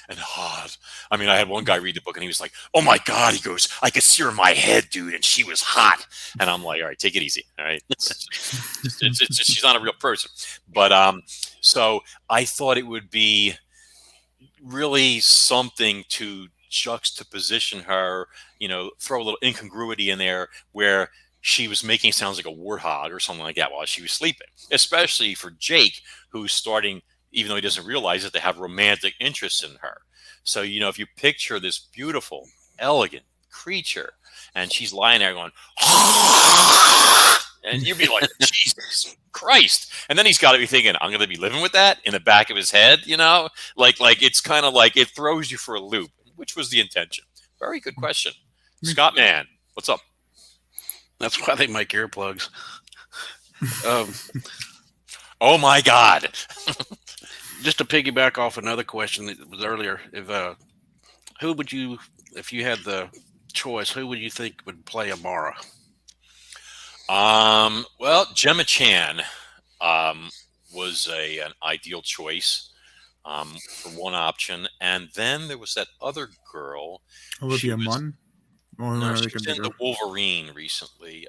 And hot. I mean, I had one guy read the book and he was like, "Oh my God," he goes, "I could see her in my head, dude, and she was hot." And I'm like, "All right, take it easy. All right, she's not a real person." But so I thought it would be really something to juxtaposition her, throw a little incongruity in there where she was making sounds like a warthog or something like that while she was sleeping, especially for Jake, who's starting, even though he doesn't realize it, to have romantic interest in her. So, if you picture this beautiful, elegant creature and she's lying there going, and you'd be like, Jesus Christ. And then he's got to be thinking, I'm going to be living with that in the back of his head, like it's kind of like it throws you for a loop, which was the intention. Very good question. Scott Man, what's up? That's why they make earplugs. Oh my God. Just to piggyback off another question that was earlier, if you had the choice, who would you think would play Amara? Well, Gemma Chan was an ideal choice for one option, and then there was that other girl, Olivia Munn. No, she was in the Wolverine recently.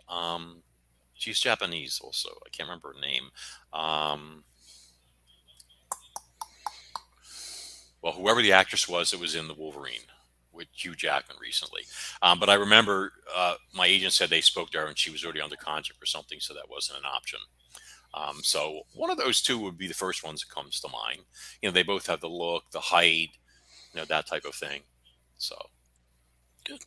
She's Japanese also. I can't remember her name. Well, whoever the actress was that was in the Wolverine with Hugh Jackman recently. But I remember my agent said they spoke to her and she was already under contract or something, so that wasn't an option. So one of those two would be the first ones that comes to mind. They both have the look, the height, that type of thing. So good.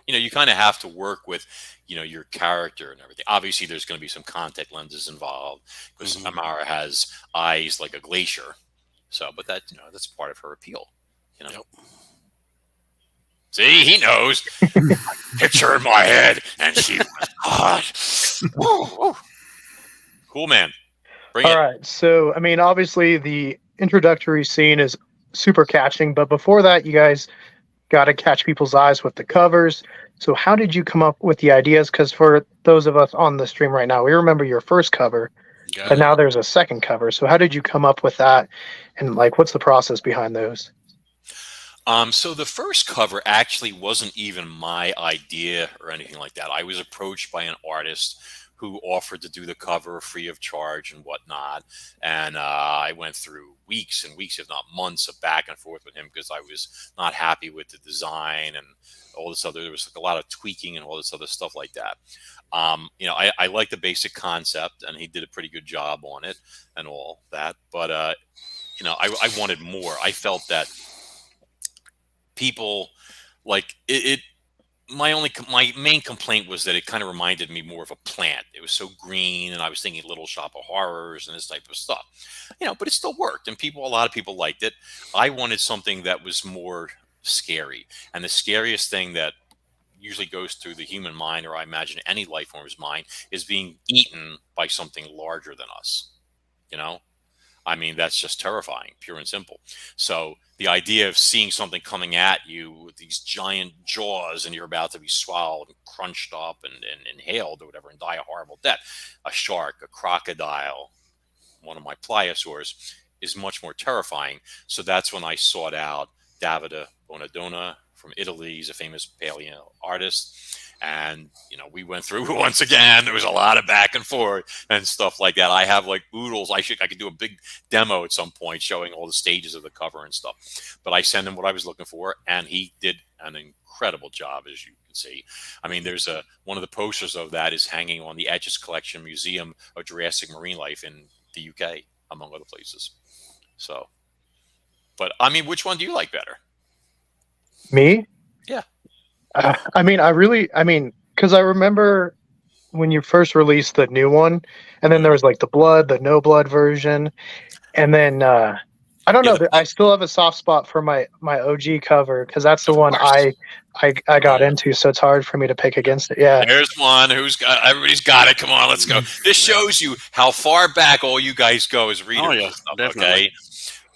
You kind of have to work with, your character and everything. Obviously, there's going to be some contact lenses involved because Amara has eyes like a glacier. So, but that, that's part of her appeal. Yep. See, he knows. Picture in my head, and she was hot. Woo. Cool, man. Bring it. All right. So, I mean, obviously, the introductory scene is super catching, but before that, you guys got to catch people's eyes with the covers. So how did you come up with the ideas? Because for those of us on the stream right now, we remember your first cover, but now there's a second cover. So how did you come up with that? And what's the process behind those? So the first cover actually wasn't even my idea or anything like that. I was approached by an artist who offered to do the cover free of charge and whatnot. And I went through weeks and weeks, if not months, of back and forth with him because I was not happy with the design and all this other. There was a lot of tweaking and all this other stuff like that. I like the basic concept, and he did a pretty good job on it and all that. But I wanted more. I felt that people like it. My main complaint was that it kind of reminded me more of a plant. It was so green, and I was thinking Little Shop of Horrors and this type of stuff. But it still worked, and a lot of people liked it. I wanted something that was more scary, and the scariest thing that usually goes through the human mind, or I imagine any life form's mind, is being eaten by something larger than us. I mean, that's just terrifying, pure and simple. So the idea of seeing something coming at you with these giant jaws and you're about to be swallowed and crunched up and inhaled or whatever and die a horrible death. A shark, a crocodile, one of my pliosaurs, is much more terrifying. So that's when I sought out Davide Bonadonna from Italy. He's a famous paleo artist. And, we went through once again. There was a lot of back and forth and stuff like that. I have like oodles. I could do a big demo at some point showing all the stages of the cover and stuff. But I sent him what I was looking for, and he did an incredible job, as you can see. I mean, there's one of the posters of that is hanging on the Etches Collection Museum of Jurassic Marine Life in the UK, among other places. So, but I mean, which one do you like better? Me? Yeah. Because I remember when you first released the new one, and then there was like the no blood version, and then I don't know. I still have a soft spot for my OG cover because that's the one I got into. So it's hard for me to pick against it. Yeah. There's one everybody's got it. Come on, let's go. This shows you how far back all you guys go as readers. Oh, yeah, definitely. Okay.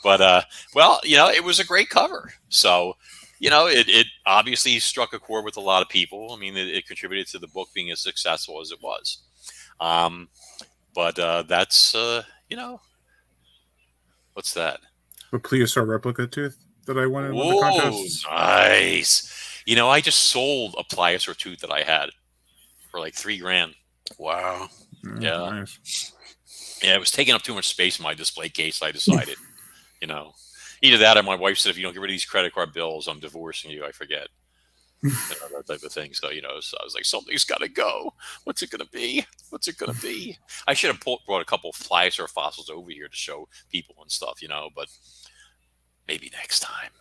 But well, it was a great cover. So. It obviously struck a chord with a lot of people. I mean, it contributed to the book being as successful as it was. But that's, what's that? A pliosaur replica tooth that I won in one of the contests. Nice. I just sold a pliosaur tooth that I had for like $3,000. Wow. Yeah. Nice. Yeah, it was taking up too much space in my display case. I decided, Either that or my wife said, if you don't get rid of these credit card bills, I'm divorcing you. I forget. That type of thing. So, so I was like, something's got to go. What's it going to be? I should have brought a couple of pliosaur fossils over here to show people and stuff, but maybe next time.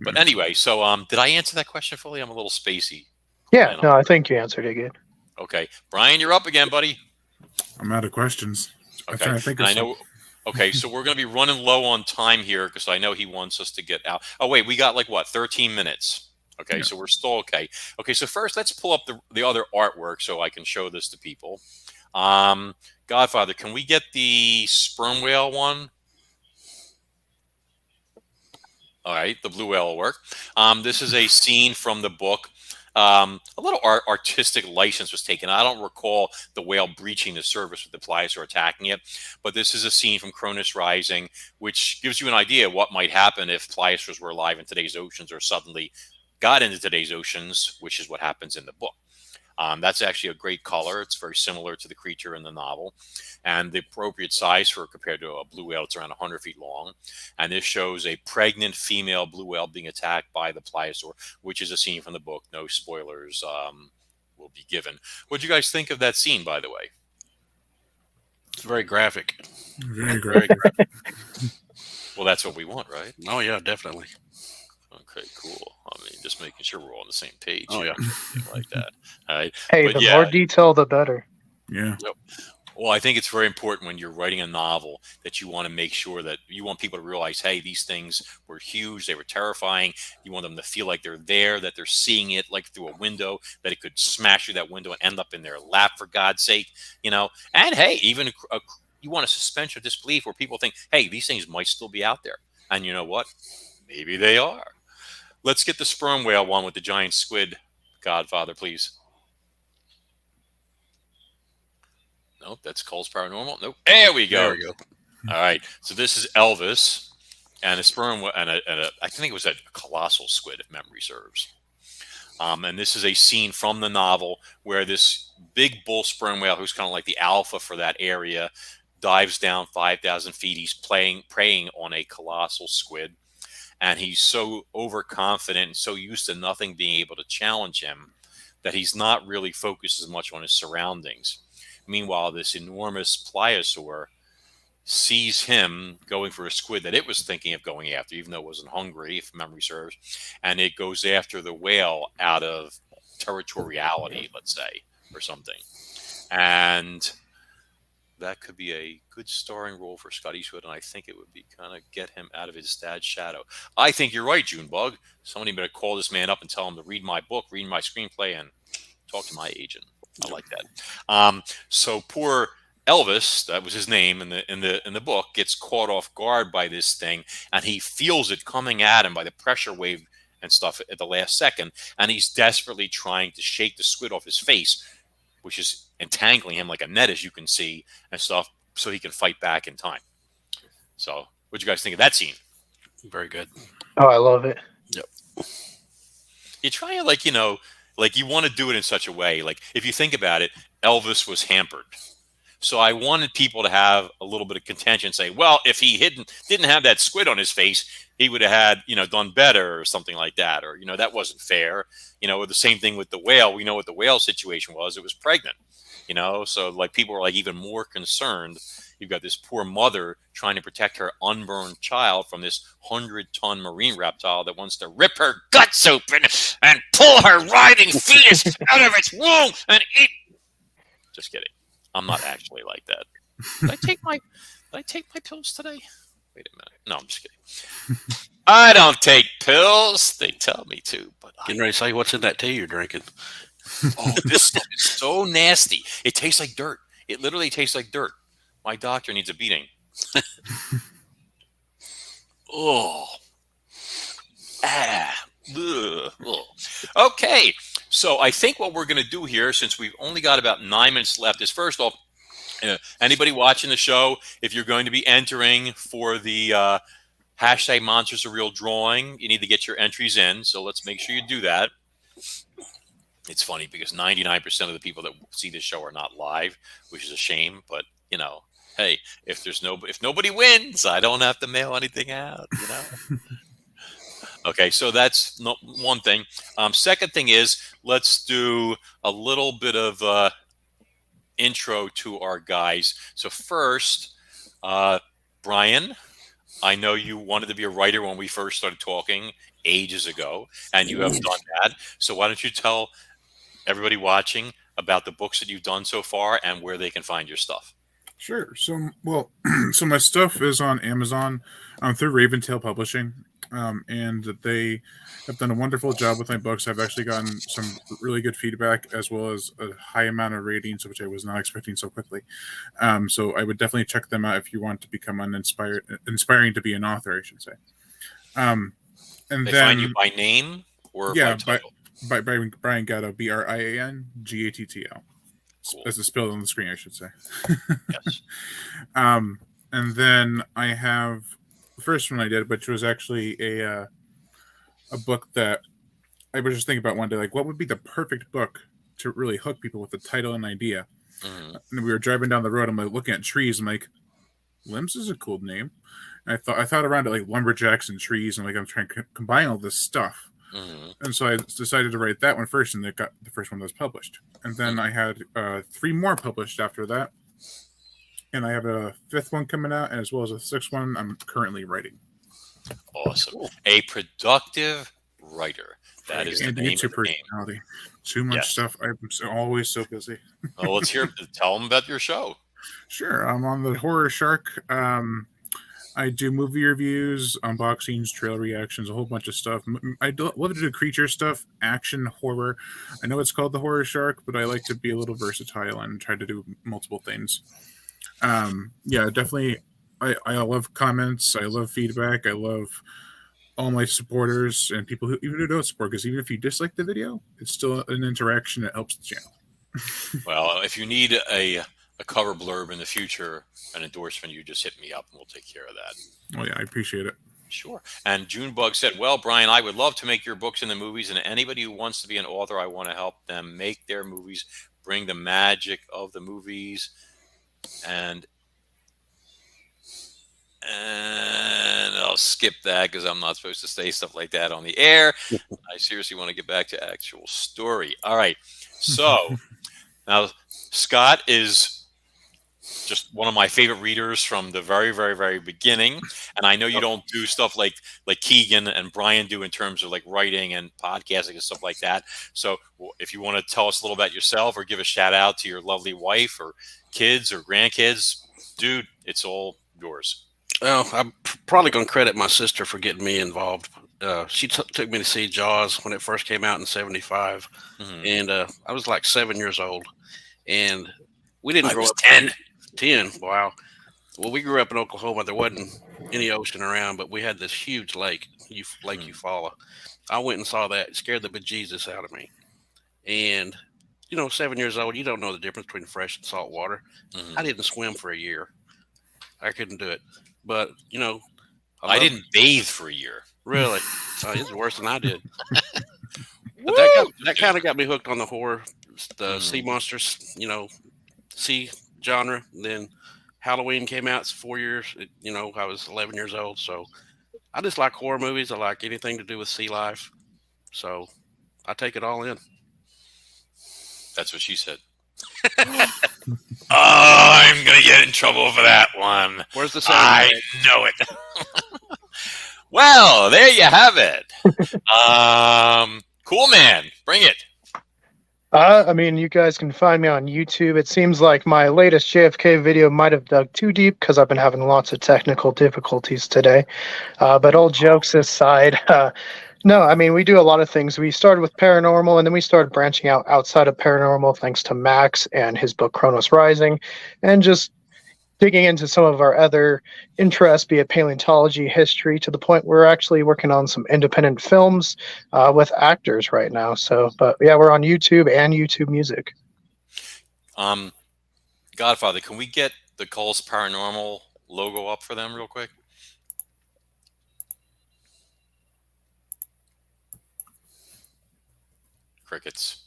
But anyway, so did I answer that question fully? I'm a little spacey. Yeah, no, I think you answered it good. Okay. Brian, you're up again, buddy. I'm out of questions. Okay. I'm trying to think of something. Okay, so we're going to be running low on time here because I know he wants us to get out. Oh, wait, we got like 13 minutes. Okay, so we're still okay. Okay, so first let's pull up the other artwork so I can show this to people. Godfather, can we get the sperm whale one? All right, the blue whale will work. This is a scene from the book. A little artistic license was taken. I don't recall the whale breaching the surface with the pliosaur attacking it, but this is a scene from KRONOS Rising, which gives you an idea of what might happen if pliosaurs were alive in today's oceans or suddenly got into today's oceans, which is what happens in the book. That's actually a great color. It's very similar to the creature in the novel. And the appropriate size for compared to a blue whale, it's around 100 feet long. And this shows a pregnant female blue whale being attacked by the pliosaur, which is a scene from the book. No spoilers will be given. What do you guys think of that scene, by the way? It's very graphic. Very great. Well, that's what we want, right? Oh, yeah, definitely. Okay, cool. I mean, just making sure we're all on the same page. Oh, yeah. Like that. All right. Hey, But the more detail, the better. Yeah. Well, I think it's very important when you're writing a novel that you want to make sure that you want people to realize, hey, these things were huge. They were terrifying. You want them to feel like they're there, that they're seeing it like through a window, that it could smash through that window and end up in their lap, for God's sake, And hey, even you want a suspension of disbelief where people think, hey, these things might still be out there. And you know what? Maybe they are. Let's get the sperm whale one with the giant squid, Godfather, please. Nope, that's Cole's Paranormal. Nope. There we go. There we go. All right. So this is Elvis and a sperm and I think it was a colossal squid, if memory serves. And this is a scene from the novel where this big bull sperm whale, who's kind of like the alpha for that area, dives down 5,000 feet. He's preying on a colossal squid. And he's so overconfident and so used to nothing being able to challenge him that he's not really focused as much on his surroundings. Meanwhile, this enormous pliosaur sees him going for a squid that it was thinking of going after, even though it wasn't hungry, if memory serves. And it goes after the whale out of territoriality, let's say, or something. And that could be a good starring role for Scott Eastwood, and I think it would be kind of get him out of his dad's shadow. I think you're right, Junebug. Somebody better call this man up and tell him to read my book, read my screenplay, and talk to my agent. I like that. So poor Elvis, that was his name in the book, gets caught off guard by this thing, and he feels it coming at him by the pressure wave and stuff at the last second, and he's desperately trying to shake the squid off his face, which is entangling him like a net, as you can see, and stuff, so he can fight back in time. So What'd you guys think of that scene? Very good. Oh, I love it. Yep. You try it like you want to do it in such a way. Like if you think about it, Elvis was hampered. So I wanted people to have a little bit of contention, say, well, if he didn't have that squid on his face, he would have had, done better or something like that. Or, that wasn't fair. The same thing with the whale. We know what the whale situation was. It was pregnant, so like people were like even more concerned. You've got this poor mother trying to protect her unborn child from this 100-ton marine reptile that wants to rip her guts open and pull her writhing fetus out of its womb and eat. Just kidding. I'm not actually like that. Did I take my pills today? Wait a minute. No, I'm just kidding. I don't take pills. They tell me to, but Getting ready to say what's in that tea you're drinking. Oh, this stuff is so nasty. It tastes like dirt. It literally tastes like dirt. My doctor needs a beating. Oh. Ah. Ugh. Ugh. Okay. So I think what we're going to do here, since we've only got about 9 minutes left, is first off, anybody watching the show, if you're going to be entering for the hashtag Monsters Are Real drawing, you need to get your entries in. So let's make sure you do that. It's funny because 99% of the people that see this show are not live, which is a shame. But hey, if nobody wins, I don't have to mail anything out. Okay, so that's one thing. Second thing is, let's do a little bit of intro to our guys. So first, Brian, I know you wanted to be a writer when we first started talking ages ago, and you have done that. So why don't you tell everybody watching about the books that you've done so far and where they can find your stuff? Sure. So, so my stuff is on Amazon through Raventail Publishing, and they have done a wonderful job with my books. I've actually gotten some really good feedback as well as a high amount of ratings, which I was not expecting so quickly. So I would definitely check them out if you want to become inspiring to be an author, I should say. And they find you by name or by title? By Brian Gatto, BrianGattl. Cool. As it's spelled on the screen, I should say. Yes. And then I have the first one I did, which was actually a book that I was just thinking about one day, like what would be the perfect book to really hook people with the title and idea. Mm-hmm. And we were driving down the road. I'm like looking at trees. I'm like, Limbs is a cool name. And I thought around it like lumberjacks and trees, and like I'm trying to combine all this stuff. Mm-hmm. And so I decided to write that one first, and it got the first one that was published. And then I had 3 more published after that. And I have a 5th one coming out, as well as a 6th one I'm currently writing. Awesome. Cool. A productive writer. That is the name of the game. Too much stuff. I'm always so busy. Well, let's hear. Tell them about your show. Sure. I'm on the Horror Shark. I do movie reviews, unboxings, trailer reactions, a whole bunch of stuff. I love to do creature stuff, action, horror. I know it's called the Horror Shark, but I like to be a little versatile and try to do multiple things. Definitely. I love comments. I love feedback. I love all my supporters and people who don't support, because even if you dislike the video, it's still an interaction that helps the channel. Well, if you need a cover blurb in the future, an endorsement, you just hit me up and we'll take care of that. Oh yeah, I appreciate it. Sure. And Junebug said, well, Brian, I would love to make your books in the movies, and anybody who wants to be an author, I want to help them make their movies, bring the magic of the movies. And I'll skip that because I'm not supposed to say stuff like that on the air. I seriously want to get back to actual story. All right. So now Scott is just one of my favorite readers from the very, very, very beginning. And I know you don't do stuff like Keegan and Brian do in terms of like writing and podcasting and stuff like that. So if you want to tell us a little about yourself or give a shout out to your lovely wife or kids or grandkids, dude, it's all yours. Well, I'm probably going to credit my sister for getting me involved. She took me to see Jaws when it first came out in '75. Mm-hmm. And I was like 7 years old. And we didn't grow up 10. 10. Wow. Well, we grew up in Oklahoma. There wasn't any ocean around, but we had this huge lake, Lake Eufaula. I went and saw that. It scared the bejesus out of me. And, 7 years old, you don't know the difference between fresh and salt water. Mm-hmm. I didn't swim for a year. I couldn't do it. But, I didn't bathe for a year. Really? Oh, it's worse than I did. But Woo! that kind of got me hooked on the horror, the sea Mm. monsters, sea genre. And then Halloween came out. It's 4 years. I was 11 years old, so I just like horror movies. I like anything to do with sea life, so I take it all in. That's what she said. Oh, I'm gonna get in trouble for that one. Where's the sound? I know it. Well, there you have it. Cool, man. Bring it. I mean, you guys can find me on YouTube. It seems like my latest JFK video might have dug too deep because I've been having lots of technical difficulties today. But all jokes aside, no, I mean, we do a lot of things. We started with paranormal, and then we started branching out outside of paranormal thanks to Max and his book KRONOS Rising, and just digging into some of our other interests, be it paleontology, history, to the point where we're actually working on some independent films with actors right now. So, but yeah, we're on YouTube and YouTube Music. Godfather, can we get the Cole's Paranormal logo up for them real quick? Crickets.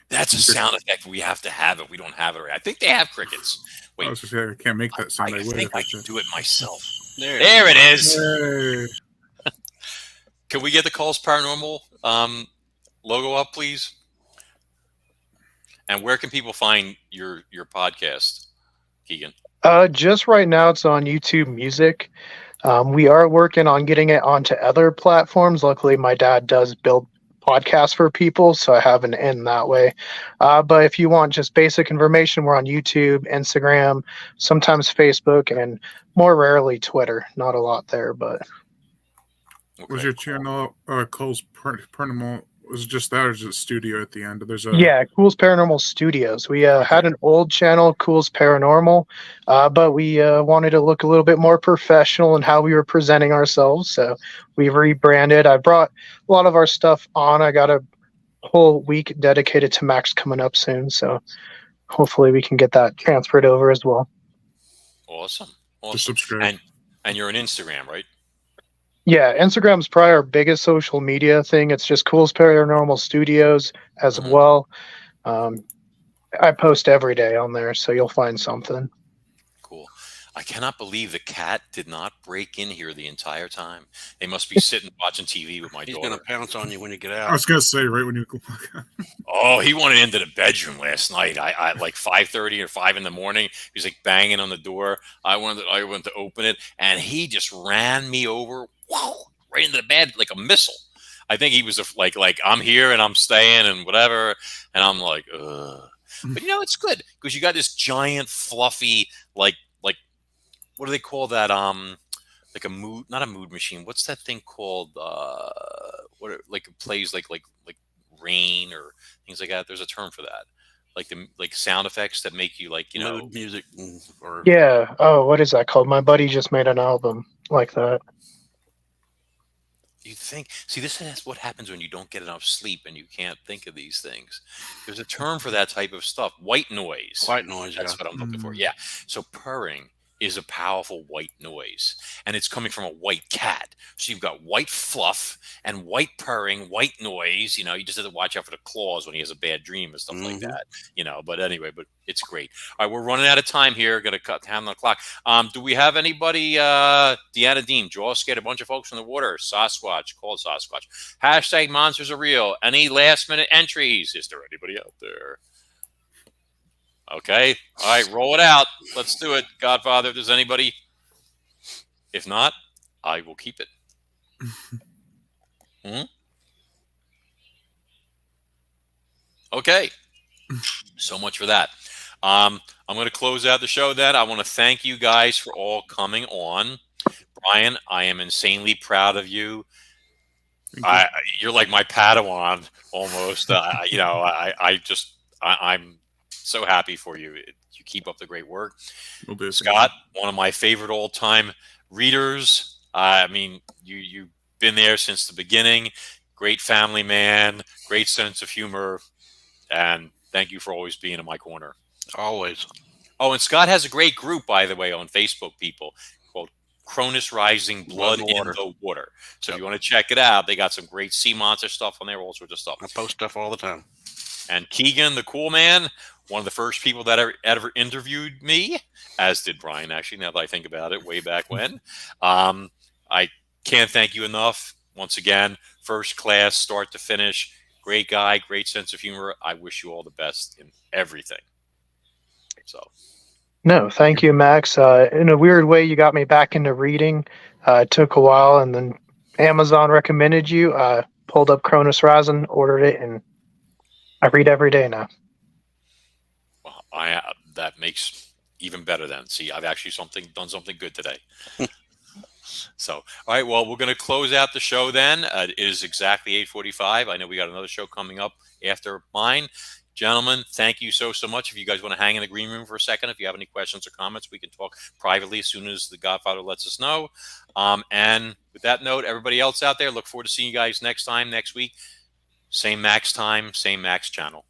That's a sound effect. We have to have it. We don't have it right. I think they have crickets. Wait, I was just saying, I can't make that sound. I would think if I it's can just- do it myself. There it is. Hey. Can we get the Cole's Paranormal logo up, please? And where can people find your podcast, Keegan? Just right now, it's on YouTube Music. We are working on getting it onto other platforms. Luckily, my dad does build podcasts for people, so I have an in that way. But if you want just basic information, we're on YouTube, Instagram, sometimes Facebook, and more rarely Twitter. Not a lot there, but Okay, Was your cool. channel Cole's Paranormal? Was it just that, or is it studio at the end? There's a yeah, Cool's Paranormal Studios. We had an old channel, Cool's Paranormal, but we wanted to look a little bit more professional in how we were presenting ourselves. So we rebranded. I brought a lot of our stuff on. I got a whole week dedicated to Max coming up soon. So hopefully we can get that transferred over as well. Awesome. Just subscribe. And you're on Instagram, right? Yeah, Instagram's probably our biggest social media thing. It's just Cool's Paranormal Studios as Mhm. well. I post every day on there, so you'll find something. Cool. I cannot believe the cat did not break in here the entire time. They must be sitting watching TV with my He's daughter. gonna pounce on you when you get I out. was gonna say right when you. Oh, he wanted into the bedroom last night. I like 5:30 or 5 in the morning. He was like banging on the door. I went to open it, and he just ran me over, whoa, right into the bed like a missile. I think he was like I'm here and I'm staying and whatever, and I'm like, ugh. But it's good because you got this giant fluffy like what do they call that? Like a mood, not a mood machine. What's that thing called? Like it plays like rain or things like that. There's a term for that. Like sound effects that make you like Mood music or Yeah. Oh, what is that called? My buddy just made an album like that. you think. See, this is what happens when you don't get enough sleep and you can't think of these things. There's a term for that type of stuff. White noise. white noise. That's what I'm looking for. Yeah. So purring is a powerful white noise, and it's coming from a white cat. So you've got white fluff and white purring, white noise. You just have to watch out for the claws when he has a bad dream and stuff like that. But anyway, but it's great. All right, we're running out of time here. Got to cut down the clock. Do we have anybody? Deanna Dean, Jaws scared a bunch of folks in the water. Sasquatch, called Sasquatch. Hashtag monsters are real. Any last minute entries? Is there anybody out there? Okay. All right, roll it out. Let's do it, Godfather. If there's anybody. If not, I will keep it. Okay. So much for that. I'm going to close out the show then. I want to thank you guys for all coming on. Brian, I am insanely proud of you. You're like my Padawan almost. I'm so happy for you. You keep up the great work. Scott, one of my favorite all-time readers. I mean, you've been there since the beginning. Great family man, great sense of humor, and thank you for always being in my corner. Always. Oh, and Scott has a great group, by the way, on Facebook, people, called KRONOS Rising, Blood in the Water. So if you want to check it out, they got some great sea monster stuff on there, all sorts of stuff. I post stuff all the time. And Keegan, the cool man, one of the first people that ever interviewed me, as did Brian, actually, now that I think about it, way back when. I can't thank you enough. Once again, first class, start to finish. Great guy, great sense of humor. I wish you all the best in everything. So, No, thank you, Max. In a weird way, you got me back into reading. It took a while, and then Amazon recommended you. Pulled up KRONOS Rising, ordered it, and I read every day now. well, that makes even better then. See, I've actually done something good today. So, all right, well, we're going to close out the show then. It is exactly 8:45. I know we got another show coming up after mine. Gentlemen, thank you so much. If you guys want to hang in the green room for a second, if you have any questions or comments, we can talk privately as soon as the Godfather lets us know. And with that note, everybody else out there, look forward to seeing you guys next week. Same Max time, same Max channel.